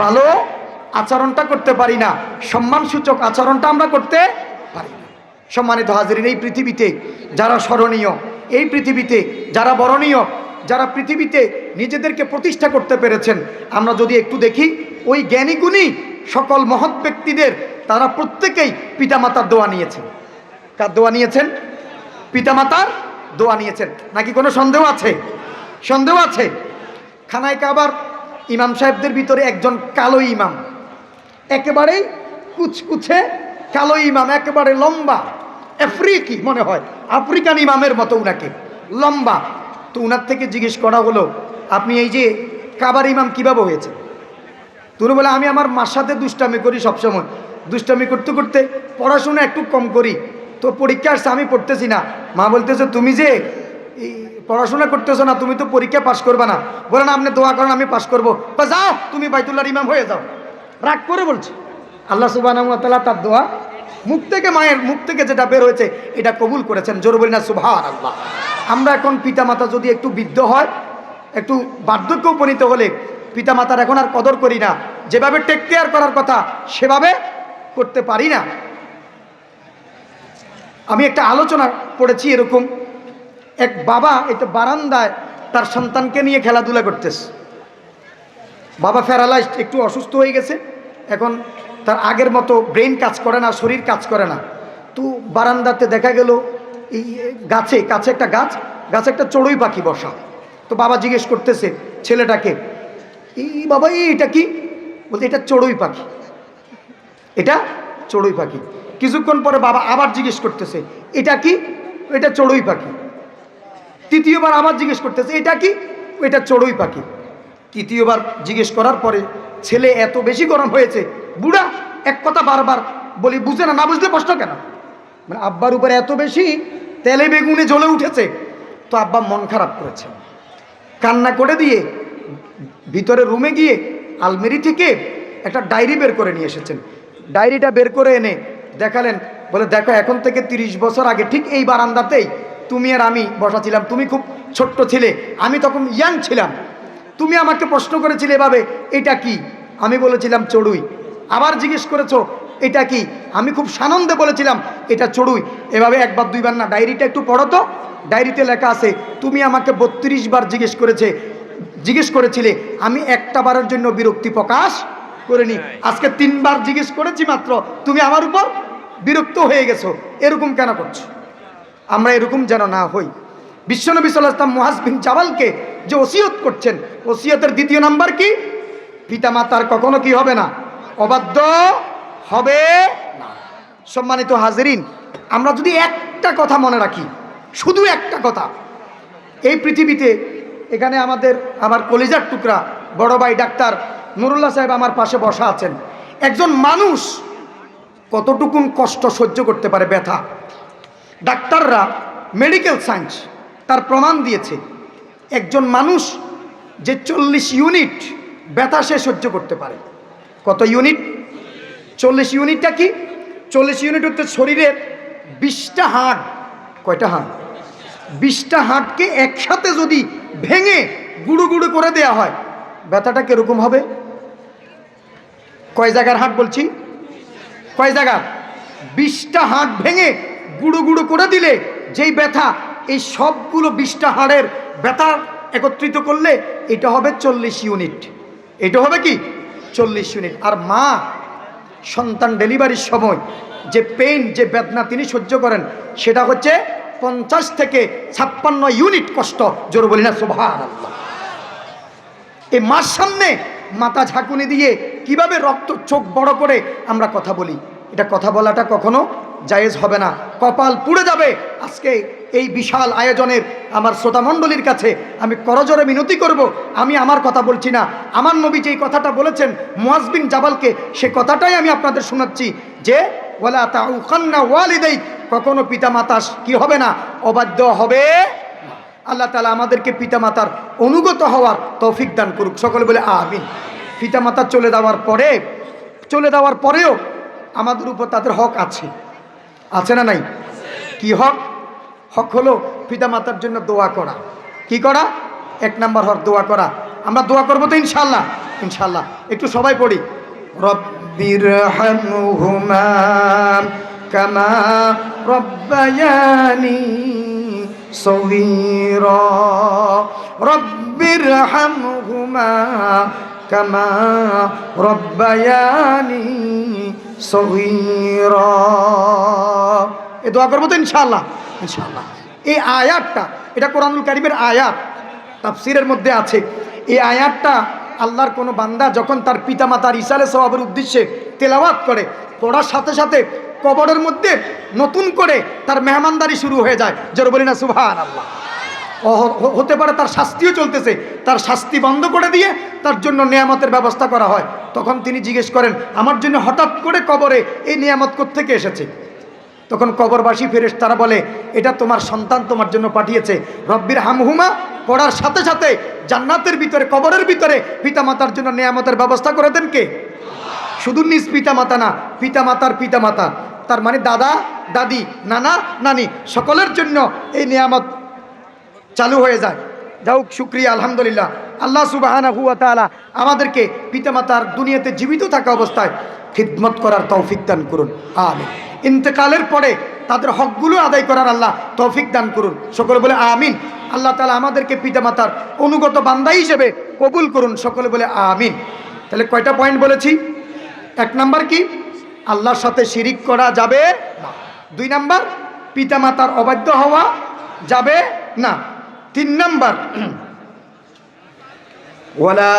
ভালো আচরণটা করতে পারি না, সম্মানসূচক আচরণটা আমরা করতে পারি না। সম্মানিত হাজিরিন, এই পৃথিবীতে যারা স্মরণীয়, এই পৃথিবীতে যারা বরণীয়, যারা পৃথিবীতে নিজেদেরকে প্রতিষ্ঠা করতে পেরেছেন, আমরা যদি একটু দেখি ওই জ্ঞানী গুণী সকল মহৎ ব্যক্তিদের তারা প্রত্যেকেই পিতামাতার দোয়া নিয়েছেন। কার দোয়া নিয়েছেন? পিতামাতার দোয়া নিয়েছেন। নাকি কোনো সন্দেহ আছে? সন্দেহ আছে? খানায় কাবার ইমাম সাহেবদের ভিতরে একজন কালো ইমাম, একেবারেই কুচকুচে কালো ইমাম, একেবারে লম্বা, আফ্রিকি মনে হয়, আফ্রিকান ইমামের মতো উনাকে, লম্বা। তো উনার থেকে জিজ্ঞেস করা হলো, আপনি এই যে কাবার ইমাম কিভাবে হয়েছে? তুমি বলে, আমি আমার মার সাথে দুষ্টামি করি, সবসময় দুষ্টামি করতে করতে পড়াশোনা একটু কম করি, তো পরীক্ষা আসছে আমি পড়তেছি না। মা বলতেছে, তুমি যে পড়াশোনা করতেছো না, তুমি তো পরীক্ষা পাশ করবে না। বলে না, আপনি দোয়া করেন আমি পাশ করবো। যাও তুমি বাইতুল্লাহর ইমাম হয়ে যাও। রাগ করে বলছে। আল্লাহ সুবহানাহু ওয়া তাআলা তার দোয়া মুখ থেকে, মায়ের মুখ থেকে যেটা বের হয়েছে এটা কবুল করেছেন। জোরে বলি না সুবহানাল্লাহ। আমরা এখন পিতামাতা যদি একটু বৃদ্ধ হয়, একটু বার্ধক্য উপনীত হলে পিতামাতার এখন আর কদর করি না, যেভাবে টেক কেয়ার করার কথা সেভাবে করতে পারি না। আমি একটা আলোচনা পড়েছি এরকম, এক বাবা এটা বারান্দায় তার সন্তানকে নিয়ে খেলাধুলা করতেছে। বাবা প্যারালাইজড, একটু অসুস্থ হয়ে গেছে, এখন তার আগের মতো ব্রেন কাজ করে না, শরীর কাজ করে না। তো বারান্দাতে দেখা গেল এই কাছে একটা গাছে একটা চড়ুই পাখি বসা। তো বাবা জিজ্ঞেস করতেছে ছেলেটাকে, এই বাবা এটা কি? বলতে, এটা চড়ুই পাখি, এটা চড়ুই পাখি। কিছুক্ষণ পরে বাবা আবার জিজ্ঞেস করতেছে, এটা কি? এটা চড়ুই পাখি। তৃতীয়বার আবার জিজ্ঞেস করতেছে, এটা কি? এটা চড়ুই পাখি। তৃতীয়বার জিজ্ঞেস করার পরে ছেলে এত বেশি গরম হয়েছে, বুড়া এক কথা বারবার বলি, বুঝে না, না বুঝলে প্রশ্ন কেন? মানে আব্বার উপরে এত বেশি তেলে বেগুনে জ্বলে উঠেছে, তো আব্বা মন খারাপ করেছেন, কান্না করে দিয়ে ভিতরে রুমে গিয়ে আলমারি থেকে একটা ডায়েরি বের করে নিয়ে এসেছেন। ডায়েরিটা বের করে এনে দেখালেন, বলে দেখো এখন থেকে 30 বছর আগে ঠিক এই বারান্দাতেই তুমি আর আমি বসা ছিলাম। তুমি খুব ছোট্ট ছিলে, আমি তখন ইয়াং ছিলাম। তুমি আমাকে প্রশ্ন করেছিলে এভাবে, এটা কি? আমি বলেছিলাম চড়ুই। আবার জিজ্ঞেস করেছো এটা কি? আমি খুব সানন্দে বলেছিলাম এটা চড়ুই। এভাবে একবার দুইবার না, ডায়েরিটা একটু পড়ো তো। ডায়েরিতে লেখা আছে তুমি আমাকে 32 বার জিজ্ঞেস করেছিলে, আমি একটা বারের জন্য বিরক্তি প্রকাশ করিনি। আজকে 3 বার জিজ্ঞেস করেছি মাত্র, তুমি আমার উপর বিরক্ত হয়ে গেছো। এরকম কেন করছো? আমরা এরকম যেন না হই। বিশ্বনবী সাল্লাল্লাহু আলাইহি ওয়াসাল্লাম মুআজ বিন জাবালকে যে ওসিয়ত করছেন, ওসিয়তের দ্বিতীয় নাম্বার কি? পিতামাতার কখনো কি হবে না? অবাধ্য হবে না। সম্মানিত হাজিরিন, আমরা যদি একটা কথা মনে রাখি, শুধু একটা কথা, এই পৃথিবীতে এখানে আমার কলিজার টুকরা বড় ভাই ডাক্তার নুরুল্লাহ সাহেব আমার পাশে বসা আছেন। একজন মানুষ কতটুকুন কষ্ট সহ্য করতে পারে, ব্যথা। ডাক্তাররা, মেডিকেল সায়েন্স তার প্রমাণ দিয়েছে একজন মানুষ যে 40 ইউনিট ব্যথা সে সহ্য করতে পারে। কত ইউনিট? 40 ইউনিটটা কি? 40 ইউনিট হচ্ছে শরীরের 20টা হাড়। কয়টা হাড়? 20টা হাড়কে একসাথে যদি ভেঙে গুঁড়ো গুঁড়ো করে দেয়া হয়, ব্যথাটা কিরকম হবে? কয় জায়গার হাড় বলছি? কয় জায়গার? 20টা হাড় ভেঙে গুঁড়ো গুঁড়ো করে দিলে যেই ব্যথা, এই সবগুলো 20টা হাড়ের ব্যথা একত্রিত করলে এটা হবে 40 ইউনিট। এটা হবে কি? 40 ইউনিট। আর মা সন্তান ডেলিভারির সময় যে পেইন, যে বেদনা তিনি সহ্য করেন, সেটা হচ্ছে 50 থেকে 56 ইউনিট কষ্ট। জোরে বলি না সুবহানাল্লাহ। এই মার সামনে মাথা ঝাঁকুনি দিয়ে কিভাবে রক্ত চোখ বড় করে আমরা কথা বলি, এটা কথা বলাটা কখনো জায়েজ হবে না। কপাল পুড়ে যাবে। আজকে এই বিশাল আয়োজনের আমার শ্রোতামণ্ডলীর কাছে আমি করজোরে মিনতি করব, আমি আমার কথা বলছি না, আমার নবী যেই কথাটা বলেছেন মুআজ বিন জাবালকে, সে কথাটাই আমি আপনাদের শোনাচ্ছি যে ওয়ালা তাউখান্না ওয়ালিদাইক, কখনো পিতামাতা কি হবে না? অবাধ্য হবে। আল্লাহ তাআলা আমাদেরকে পিতামাতার অনুগত হওয়ার তৌফিক দান করুক। সকলে বলে আমিন। পিতামাতা চলে যাওয়ার পরেও আমাদের উপর তাদের হক আছে, আছে না নাই? কি হক? হক হলো পিতামাতার জন্য দোয়া করা। কি করা? 1 নাম্বার হক দোয়া করা। আমরা দোয়া করবো তো ইনশাআল্লাহ? ইনশাআল্লাহ। একটু সবাই পড়ি, রব্বিরহামহুমা কামা রব্বায়ানি সগীরা, রব্বিরহামহুমা কামা রব্বায়ানি সগীরা। এই দোয়া করবো তো ইনশাআল্লাহ? ইনশাআল্লাহ। এই আয়াতটা, এটা কোরআনুল কারীমের আয়াত, তাফসীরের মধ্যে আছে। এই আয়াতটা আল্লাহর কোনো বান্দা যখন তার পিতামাতার ইসালে সওয়াবের উদ্দেশ্যে তেলাওয়াত করে, পড়ার সাথে সাথে কবরের মধ্যে নতুন করে তার মেহমানদারি শুরু হয়ে যায়। জোরে বলি না সুবহানাল্লাহ। হতে পারে তার শাস্তিও চলতেছে, তার শাস্তি বন্ধ করে দিয়ে তার জন্য নিয়ামতের ব্যবস্থা করা হয়। তখন তিনি জিজ্ঞেস করেন, আমার জন্য হঠাৎ করে কবরে এই নিয়ামত কোত্থেকে এসেছে? তখন কবরবাসী ফেরেশতারা বলে, এটা তোমার সন্তান তোমার জন্য পাঠিয়েছে। রব্বির হামহুমা পড়ার সাথে সাথে জান্নাতের ভিতরে, কবরের ভিতরে পিতামাতার জন্য নিয়ামতের ব্যবস্থা করে দেন কে? শুধু নিজ পিতামাতা না, পিতামাতার পিতামাতা, তার মানে দাদা দাদি, নানা নানি, সকলের জন্য এই নিয়ামত চালু হয়ে যায়। যাও, শুকরিয়া, আলহামদুলিল্লাহ। আল্লাহ সুবহানাহু ওয়া তাআলা আমাদেরকে পিতামাতার দুনিয়াতে জীবিত থাকা অবস্থায় খিদমত করার তৌফিক দান করুন, আমিন। ইন্তেকালের পরে তাদের হকগুলো আদায় করার আল্লাহ তৌফিক দান করুন, সকলে বলে আমিন। আল্লাহ তাআলা আমাদেরকে পিতামাতার অনুগত বান্দা হিসেবে কবুল করুন, সকলে বলে আমিন। তাহলে কয়টা পয়েন্ট বলেছি? 1 নাম্বার কি? আল্লাহর সাথে শিরিক করা যাবে না। 2 নাম্বার, পিতামাতার অবাধ্য হওয়া যাবে না। 3 নাম্বার, ওয়ালা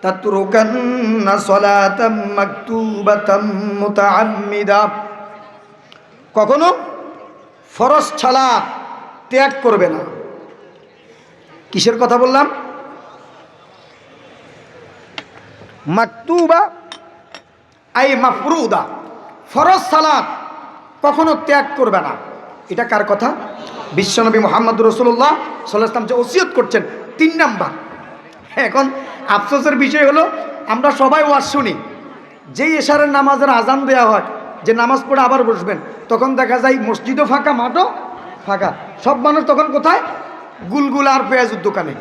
তাতরুকান্না সালাতাম মাকতুবাতাম মুতাআম্মিদা, কখনো ফরজ ছাড়া ত্যাগ করবে না। কিসের কথা বললাম? মাকতুবা আই মাফরুদা, ফরজ সালাত কখনো ত্যাগ করবে না। এটা কার কথা? বিশ্বনবী মুহাম্মদ রাসূলুল্লাহ সাল্লাল্লাহু আলাইহি ওয়াসাল্লাম যে ওসিয়ত করছেন 3 নাম্বার। এখন আফসোসের বিষয় হলো আমরা সবাই ওয়াজ শুনি, যেই এশারের নামাজের আজান দেওয়া হয় যে নামাজ পড়ে আবার বসবেন, তখন দেখা যায় মসজিদও ফাঁকা, মাঠও ফাঁকা, সব মানুষ তখন কোথায়? গুলগুলা আর পেঁয়াজের দোকানে।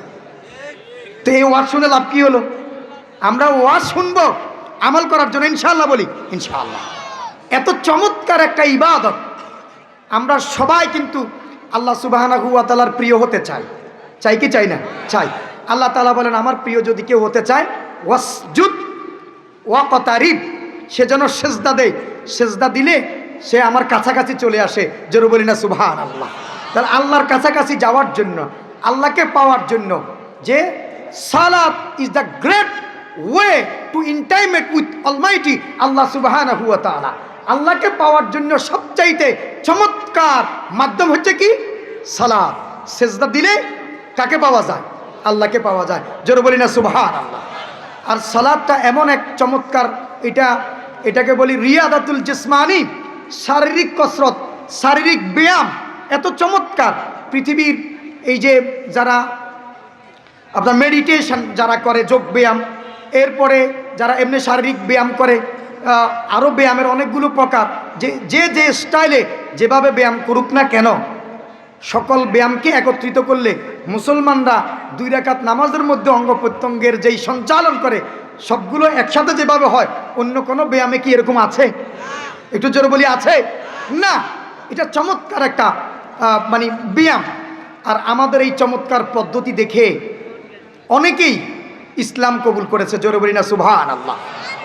তো এই ওয়াজ শুনে লাভ কি হলো? আমরা ওয়াজ শুনবো আমল করার জন্য, ইনশাআল্লাহ বলি ইনশাআল্লাহ। এত চমৎকার একটা ইবাদত, আমরা সবাই কিন্তু আল্লাহ সুবহানাহু ওয়া তাআলার প্রিয় হতে চাই। চাই কি চাই না? চাই। আল্লাহ তাআলা বলেন আমার প্রিয় যদি কেউ হতে চায় ওয়াসজুদ ওয়াকতারিব, সে যেন সেজদা দেয়, সেজদা দিলে সে আমার কাছাকাছি চলে আসে। জোরে বলি না সুবহানাল্লাহ। তাহলে আল্লাহর কাছাকাছি যাওয়ার জন্য, আল্লাহকে পাওয়ার জন্য, যে সালাত is the great way to intimate with almighty Allah সুবহানাহু ওয়া তাআলা। আল্লাহকে পাওয়ার জন্য সবচাইতে চমৎকার মাধ্যম হচ্ছে কি? সালাত। সেজদা দিলে কাকে পাওয়া যায়? আল্লাহকে পাওয়া যায়। জোরে বলি না সুবহানাল্লাহ। আর সালাতটা এমন এক চমৎকার, এটাকে বলি রিয়াদাতুল জিসমানি, শারীরিক কসরত, শারীরিক ব্যায়াম। এত চমৎকার পৃথিবীর এই যে যারা আপনার মেডিটেশন যারা করে, যোগ ব্যায়াম, এরপরে যারা এমনি শারীরিক ব্যায়াম করে, আরও ব্যায়ামের অনেকগুলো প্রকার, যে যে স্টাইলে যেভাবে ব্যায়াম করুক না কেন, সকল ব্যায়ামকে একত্রিত করলে মুসলমানরা 2 রাকাত নামাজের মধ্যে অঙ্গ প্রত্যঙ্গের যেই সঞ্চালন করে সবগুলো একসাথে যেভাবে হয়, অন্য কোনো ব্যায়ামে কি এরকম আছে? একটু জোরে বলি আছে না? এটা চমৎকার একটা মানে ব্যায়াম। আর আমাদের এই চমৎকার পদ্ধতি দেখে অনেকেই ইসলাম কবুল করেছে। জোরে বলি না সুবহানাল্লাহ।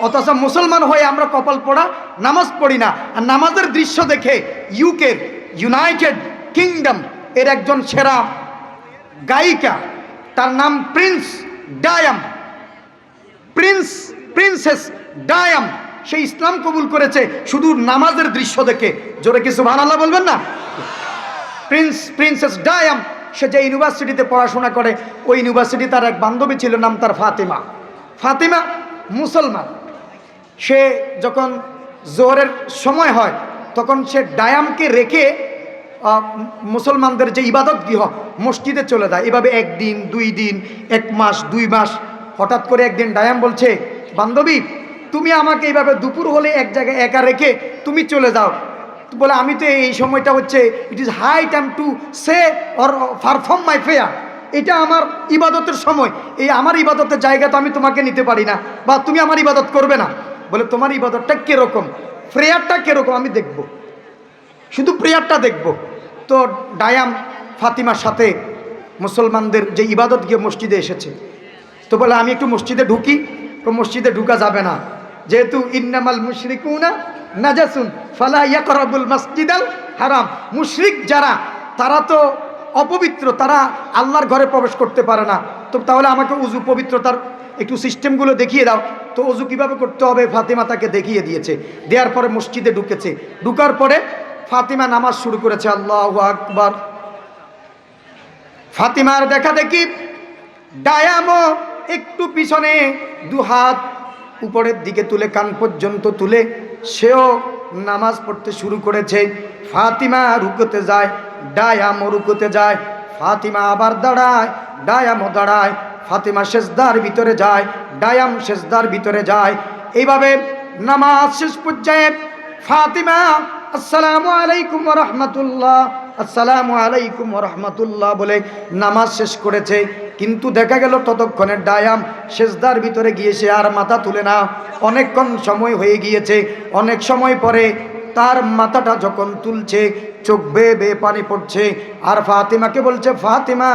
অথচ মুসলমান হয়ে আমরা কপাল পড়া নামাজ পড়ি না। আর নামাজের দৃশ্য দেখে ইউকের ইউনাইটেড কিংডম এর একজন সেরা গায়িকা, তার নাম প্রিন্সেস ডায়াম, সে ইসলাম কবুল করেছে শুধু নামাজের দৃশ্য দেখে। জোরে কি সুবহানাল্লাহ বলবেন না? প্রিন্সেস ডায়াম, সে যে ইউনিভার্সিটিতে পড়াশোনা করে, ওই ইউনিভার্সিটি তার এক বান্ধবী ছিল, নাম তার ফাতিমা, মুসলমান। সে যখন জোহরের সময় হয় তখন সে ডায়ামকে রেখে মুসলমানদের যে ইবাদত গৃহ মসজিদে চলে যায়। এভাবে 1 দিন 2 দিন, 1 মাস 2 মাস। হঠাৎ করে একদিন ডায়াম বলছে, বান্ধবী তুমি আমাকে এইভাবে দুপুর হলে এক জায়গায় একা রেখে তুমি চলে যাও। বলে আমি তো এই সময়টা হচ্ছে it is high time to say or perform my ফেয়ার, এটা আমার ইবাদতের সময়, এই আমার ইবাদতের জায়গা তো আমি তোমাকে নিতে পারি না, বা তুমি আমার ইবাদত করবে না। বলে তোমার ইবাদতটা কীরকম, প্রেয়ারটা কীরকম আমি দেখব, শুধু প্রেয়ারটা দেখব। তো ডায়াম ফাতিমার সাথে মুসলমানদের যে ইবাদত গিয়ে মসজিদে এসেছে। তো বলে আমি একটু মসজিদে ঢুকি। তো মসজিদে ঢুকা যাবে না, যেহেতু ইন্নামাল মুশরিকুনা নাজাসুন ফালা ইয়াকরাবুল মাসজিদাল হারাম। মুশরিক যারা, তারা তো অপবিত্র, তারা আল্লাহর ঘরে প্রবেশ করতে পারে না। তো তাহলে আমাকে উজু পবিত্রতার একটু সিস্টেমগুলো দেখিয়ে দাও। তো উজু কীভাবে করতে হবে ফাতিমা তাকে দেখিয়ে দিয়েছে। দেওয়ার পরে মসজিদে ঢুকেছে। ঢুকার পরে ফাতিমা নামাজ শুরু করেছে, আল্লাহু আকবার। ফাতিমার দেখা দেখি ডায়ামও একটু পিছনে 2 হাত উপরের দিকে তুলে, কান পর্যন্ত তুলে সেও নামাজ পড়তে শুরু করেছে। ফাতিমা রুকুতে যায়, ডায়ামও রুকুতে যায়। ফাতিমা আবার দাঁড়ায়, ডায়ামও দাঁড়ায়। ফাতিমা সেজদার ভিতরে যায়, ডায়াম সেজদার ভিতরে যায়। এইভাবে নামাজ শেষ পর্যায়ে ফাতিমা আসসালামু আলাইকুম ওয়া রাহমাতুল্লাহ, আসসালামু আলাইকুম ওয়া রাহমাতুল্লাহ বলে নামাজ শেষ করেছে। কিন্তু দেখা গেল ততক্ষণে ডায়াম সেজদার ভিতরে গিয়ে সে আর মাথা তুলে না। অনেকক্ষণ সময় হয়ে গিয়েছে। অনেক সময় পরে তার মাথাটা যখন তুলছে, চোখ বেয়ে বেয়ে পানি পড়ছে। আর ফাতিমাকে বলছে, ফাতিমা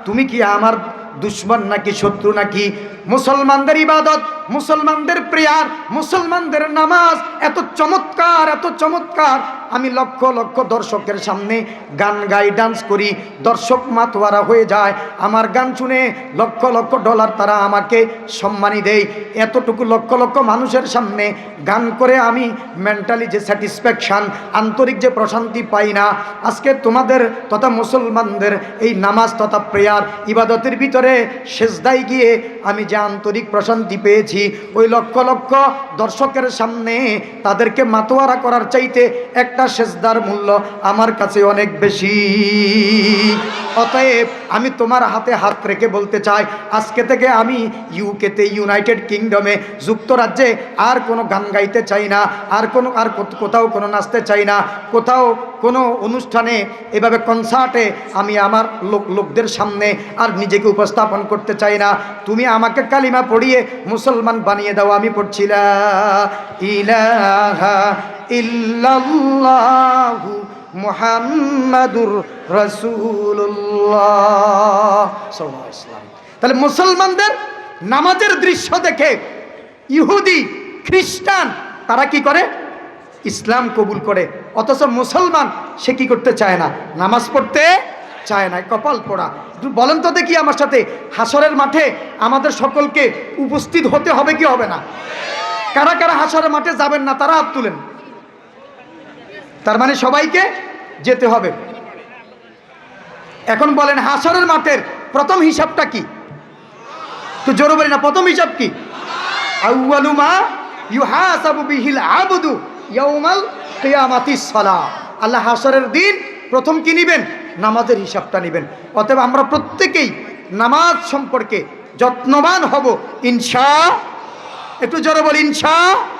তুমি কি আমার দুশ্মন নাকি শত্রু নাকি? মুসলমানদের ইবাদত, মুসলমানদের প্রেয়ার, মুসলমানদের নামাজ এত চমৎকার, এত চমৎকার। আমি লক্ষ লক্ষ দর্শকের সামনে গান গাই, ডান্স করি, দর্শক মাতোয়ারা হয়ে যায়, আমার গান শুনে লক্ষ লক্ষ ডলার তারা আমাকে সম্মানী দেয়। এতটুকু লক্ষ লক্ষ মানুষের সামনে গান করে আমি মেন্টালি যে স্যাটিসফ্যাকশান, আন্তরিক যে প্রশান্তি পাই না, আজকে তোমাদের তথা মুসলমানদের এই নামাজ তথা প্রেয়ার ইবাদতের ভিতরে সেজদায় গিয়ে আমি যে আন্তরিক প্রশান্তি পেয়েছি, ওই লক্ষ লক্ষ দর্শকের সামনে তাদেরকে মাতোয়ারা করার চাইতে একটা সেজদার মূল্য আমার কাছে অনেক বেশি। অতএব আমি তোমার হাতে হাত রেখে বলতে চাই, আজকে থেকে আমি ইউকেতে, ইউনাইটেড কিংডমে, যুক্তরাজ্যে আর কোনো গান গাইতে চাই না, আর কোথাও কোনো নাচতে চাই না, কোথাও কোনো অনুষ্ঠানে এভাবে কনসার্টে আমি আমার লোকদের সামনে আর নিজেকে উপস্থাপন করতে চাই না। তুমি আমাকে কালিমা পড়িয়ে মুসলমান বানিয়ে দাও। আমি পড়ছি লা ইলাহা ইল্লাল্লাহু মুহাম্মাদুর রাসূলুল্লাহ সাল্লাল্লাহু আলাইহি ওয়াসাল্লাম। তাহলে মুসলমানদের নামাজের দৃশ্য দেখে ইহুদি, খ্রিস্টান তারা কি করে? ইসলাম কবুল করে। অথচ মুসলমান সে কি করতে চায় না? নামাজ পড়তে চায় না। কপাল পোড়া। বলেন তো দেখি আমার সাথে, হাসরের মাঠে আমাদের সকলকে উপস্থিত হতে হবে কি হবে না? কারা কারা হাসরের মাঠে যাবেন না তারা হাত তুলেন। তার মানে সবাইকে যেতে হবে। এখন বলেন হাসরের মাঠের প্রথম হিসাবটা কি? তো জোরে বলি না, প্রথম হিসাব কি? আউয়ালু মা ইউহাসাবু বিহিল আবদু ইয়াউমাল কিয়ামাতিস সালাহ। আল্লাহ হাসরের দিন প্রথম কি নিবেন? নামাজের হিসাবটা নেবেন। অতএব আমরা প্রত্যেকেই নামাজ সম্পর্কে যত্নবান হব ইনশাআল্লাহ। একটু জোরে বলি ইনশাআল্লাহ।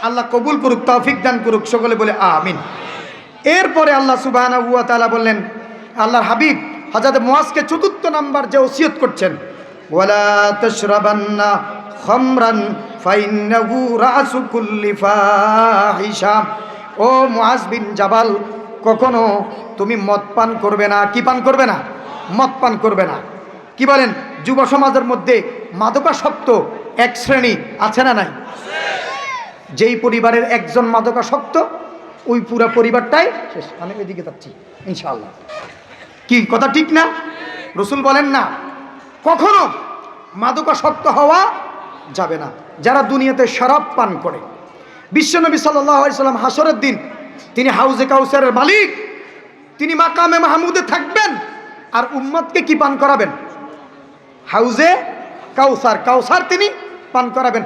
আল্লাহ কবুল করুক, তৌফিক দান করুক, সকলে বলে আমিন। এরপরে আল্লাহ সুবহানাহু ওয়া তাআলা বললেন, আল্লাহর হাবিব হযরত মুআজকে চতুর্থ নাম্বার যে ওসিয়ত করছেন, ওয়ালা তাশরাবান্না খামরান ফাইন্নাহু রাসু কুল্লি ফাহিশা। ও মুআজ বিন জাবাল, কখনো তুমি মদ পান করবে না। কি পান করবে না? মদ পান করবে না। কি বলেন? যুব সমাজের মধ্যে মাদকাসক্ত এক শ্রেণী আছে না নাই? যেই পরিবারের একজন মাদকাসক্ত, ওই পুরা পরিবারটাই শেষ। আমি এদিকে যাচ্ছি ইনশাআল্লাহ। কি কথা ঠিক না? রসুল বলেন না কখনো মাদকাসক্ত হওয়া যাবে না। যারা দুনিয়াতে শরাব পান করে, বিশ্বনবী সাল্লাল্লাহু আলাইহি সাল্লাম হাসরের দিন তিনি হাউজে কাউসারের মালিক, তিনি মাকামে মাহমুদে থাকবেন, আর উম্মতকে কি পান করাবেন? হাউজে কাউসার। কাউসার তিনি পান করাবেন।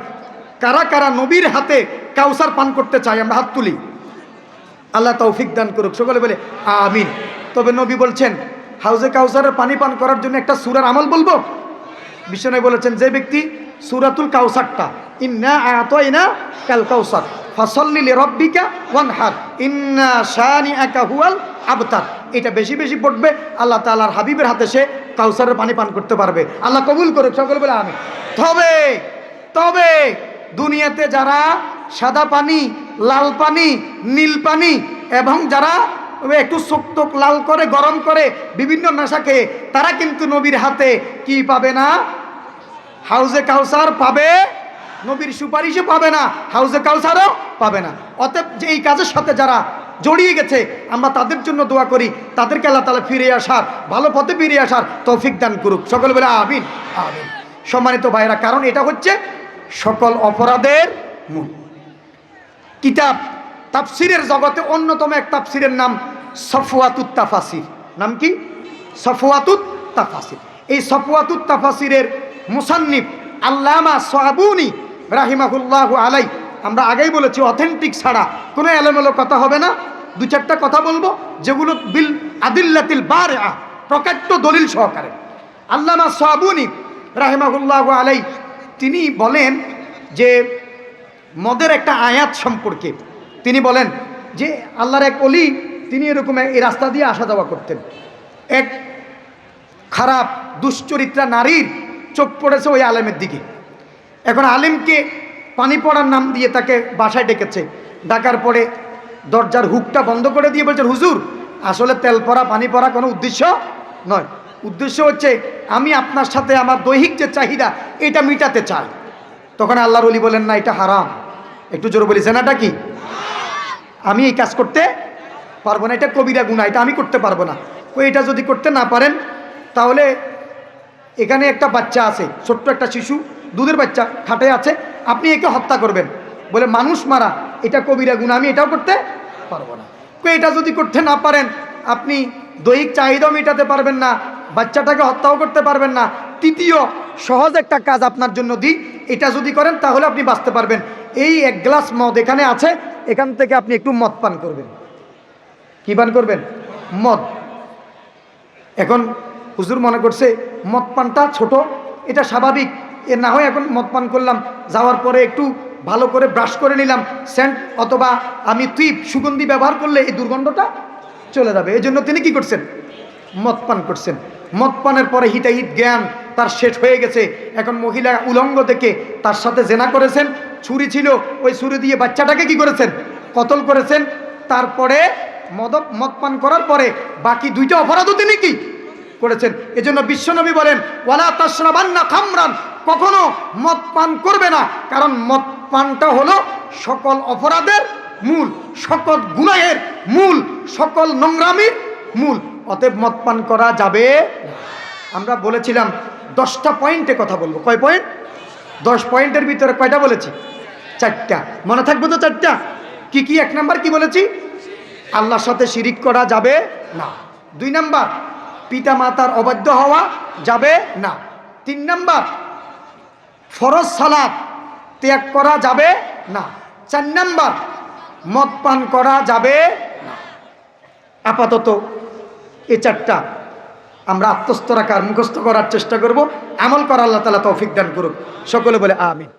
কারা কারা নবীর হাতে কাউসার পান করতে চাই? আমরা হাত তুলি। আল্লাহ তৌফিক দান করুক, সকলে বলে আমিন। তবে নবী বলছেন হাউজে কাউসারের পানি পান করার জন্য একটা সূরার আমল বলবো। বিশ্বনবী বলেছেন, যে ব্যক্তি সূরাতুল কাউসারটা, ইন্না আ'তাইনা কাল কাউসার ফাসাল্লি লিরাব্বিকা ওয়ানহার ইন্না শানিআকা হুয়াল আবতার, এটা বেশি বেশি পড়বে, আল্লাহ তাআলার হাবিবের হাতে সে কাউসারের পানি পান করতে পারবে। আল্লাহ কবুল করুক, সকলে বলে আমিন। তবে দুনিয়াতে যারা সাদা পানি, লাল পানি, নীল পানি এবং যারা একটু শক্ত লাল করে গরম করে বিভিন্ন নেশা খেয়ে, তারা কিন্তু নবীর হাতে কি পাবে না? হাউজে কাউসার পাবে, নবীর সুপারিশও পাবে না, হাউজে কাউসারও পাবে না। অতএব যে এই কাজের সাথে যারা জড়িয়ে গেছে, আমরা তাদের জন্য দোয়া করি, তাদেরকে আল্লাহ তাআলা ফিরে আসার, ভালো পথে ফিরে আসার তৌফিক দান করুক, সকলে বলে আমিন আমিন। সম্মানিত ভাইরা, কারণ এটা হচ্ছে সকল অপরাধের মূল। কিতাব তাফসিরের জগতে অন্যতম এক তাফসিরের নাম সফওয়াতুত তাফাসির। নাম কি? সফওয়াতুত তাফাসির। এই সফওয়াতুত তাফাসিরের মুসান্নিফ আল্লামা সাবুনি রাহিমাহুল্লাহু আলাই। আমরা আগেই বলেছি অথেন্টিক ছাড়া কোনো এলোমেলো কথা হবে না। দু চারটা কথা বলবো যেগুলো বিল আদিল্লাতিল বারিআ, প্রকাট্য দলিল সহকারে। আল্লামা সাবুনি রাহিমাহুল্লাহু আলাই তিনি বলেন যে মদের একটা আয়াত সম্পর্কে তিনি বলেন যে আল্লাহর এক ওলি, তিনি এরকম এই রাস্তা দিয়ে আসা যাওয়া করতেন। এক খারাপ দুশ্চরিত্রা নারীর চোখ পড়েছে ওই আলেমের দিকে। এখন আলেমকে পানি পড়ার নাম দিয়ে তাকে বাসায় ডেকেছে। ডাকার পরে দরজার হুকটা বন্ধ করে দিয়ে বলছেন, হুজুর আসলে তেল পড়া পানি পড়া কোনো উদ্দেশ্য নয়, উদ্দেশ্য হচ্ছে আমি আপনার সাথে আমার দৈহিক যে চাহিদা এটা মিটাতে চাই। তখন আল্লাহর ওলি বলেন, না এটা হারাম। একটু জোরে বলি, জেনাটা কি? আমি এই কাজ করতে পারবো না, এটা কবিরা গুনাহ, এটা আমি করতে পারবো না। এটা যদি করতে না পারেন তাহলে এখানে একটা বাচ্চা আছে, ছোট্ট একটা শিশু, দুধের বাচ্চা খাটে আছে, আপনি একে হত্যা করবেন বলে মানুষ মারা, এটা কবিরা গুনাহ, আমি এটাও করতে পারবো না। এটা যদি করতে না পারেন আপনি দৈহিক চাহিদাও মেটাতে পারবেন না, বাচ্চাটাকে হত্যাও করতে পারবেন না। তৃতীয় সহজ একটা কাজ আপনার জন্য দিই, এটা যদি করেন তাহলে আপনি বাঁচতে পারবেন। এই 1 গ্লাস মদ এখানে আছে, এখান থেকে আপনি একটু মদ পান করবেন। কি পান করবেন? মদ। এখন হুজুর মনে করছে মদ পানটা ছোট, এটা স্বাভাবিক, এ না হয় এখন মদ পান করলাম, যাওয়ার পরে একটু ভালো করে ব্রাশ করে নিলাম, সেন্ট অথবা আমি সুগন্ধি ব্যবহার করলে এই দুর্গন্ধটা চলে যাবে। এই জন্য তিনি কি করছেন? মদ পান করছেন। মদ পানের পরে হিতাহিত জ্ঞান তার শেষ হয়ে গেছে। এখন মহিলা উলঙ্গ দেখে তার সাথে জেনা করেছেন, ছুরি ছিল, ওই ছুরি দিয়ে বাচ্চাটাকে কি করেছেন? কতল করেছেন। তারপরে মদ পান করার পরে বাকি 2টা অপরাধও তিনি কি করেছেন। এজন্য বিশ্বনবী বলেন ওয়ালা তাশরাবান্না খামরান, কখনো মদ পান করবে না, কারণ মদ পানটা হলো সকল অপরাধের মূল, সকল গুনাহের মূল, সকল নোংরামির মূল। অতএব মদ পান করা যাবে না। আমরা বলেছিলাম 10টা পয়েন্টে কথা বলবো। কয় পয়েন্ট? 10 পয়েন্টের ভিতরে কয়টা বলেছি? 4টা। মনে থাকবে তো 4টা? কি কি? 1 নাম্বার কি বলেছি? আল্লাহর সাথে শিরিক করা যাবে না। 2 নাম্বার পিতা মাতার অবাধ্য হওয়া যাবে না। 3 নাম্বার ফরজ সালাত ত্যাগ করা যাবে না। 4 নাম্বার মদ পান করা যাবে না। আপাতত এই 4টা আমরা আত্মস্থ রাখার, মুখস্থ করার চেষ্টা করব, আমল করা আল্লাহ তাআলা তৌফিক দান করুক। সকলে বলে আমিন।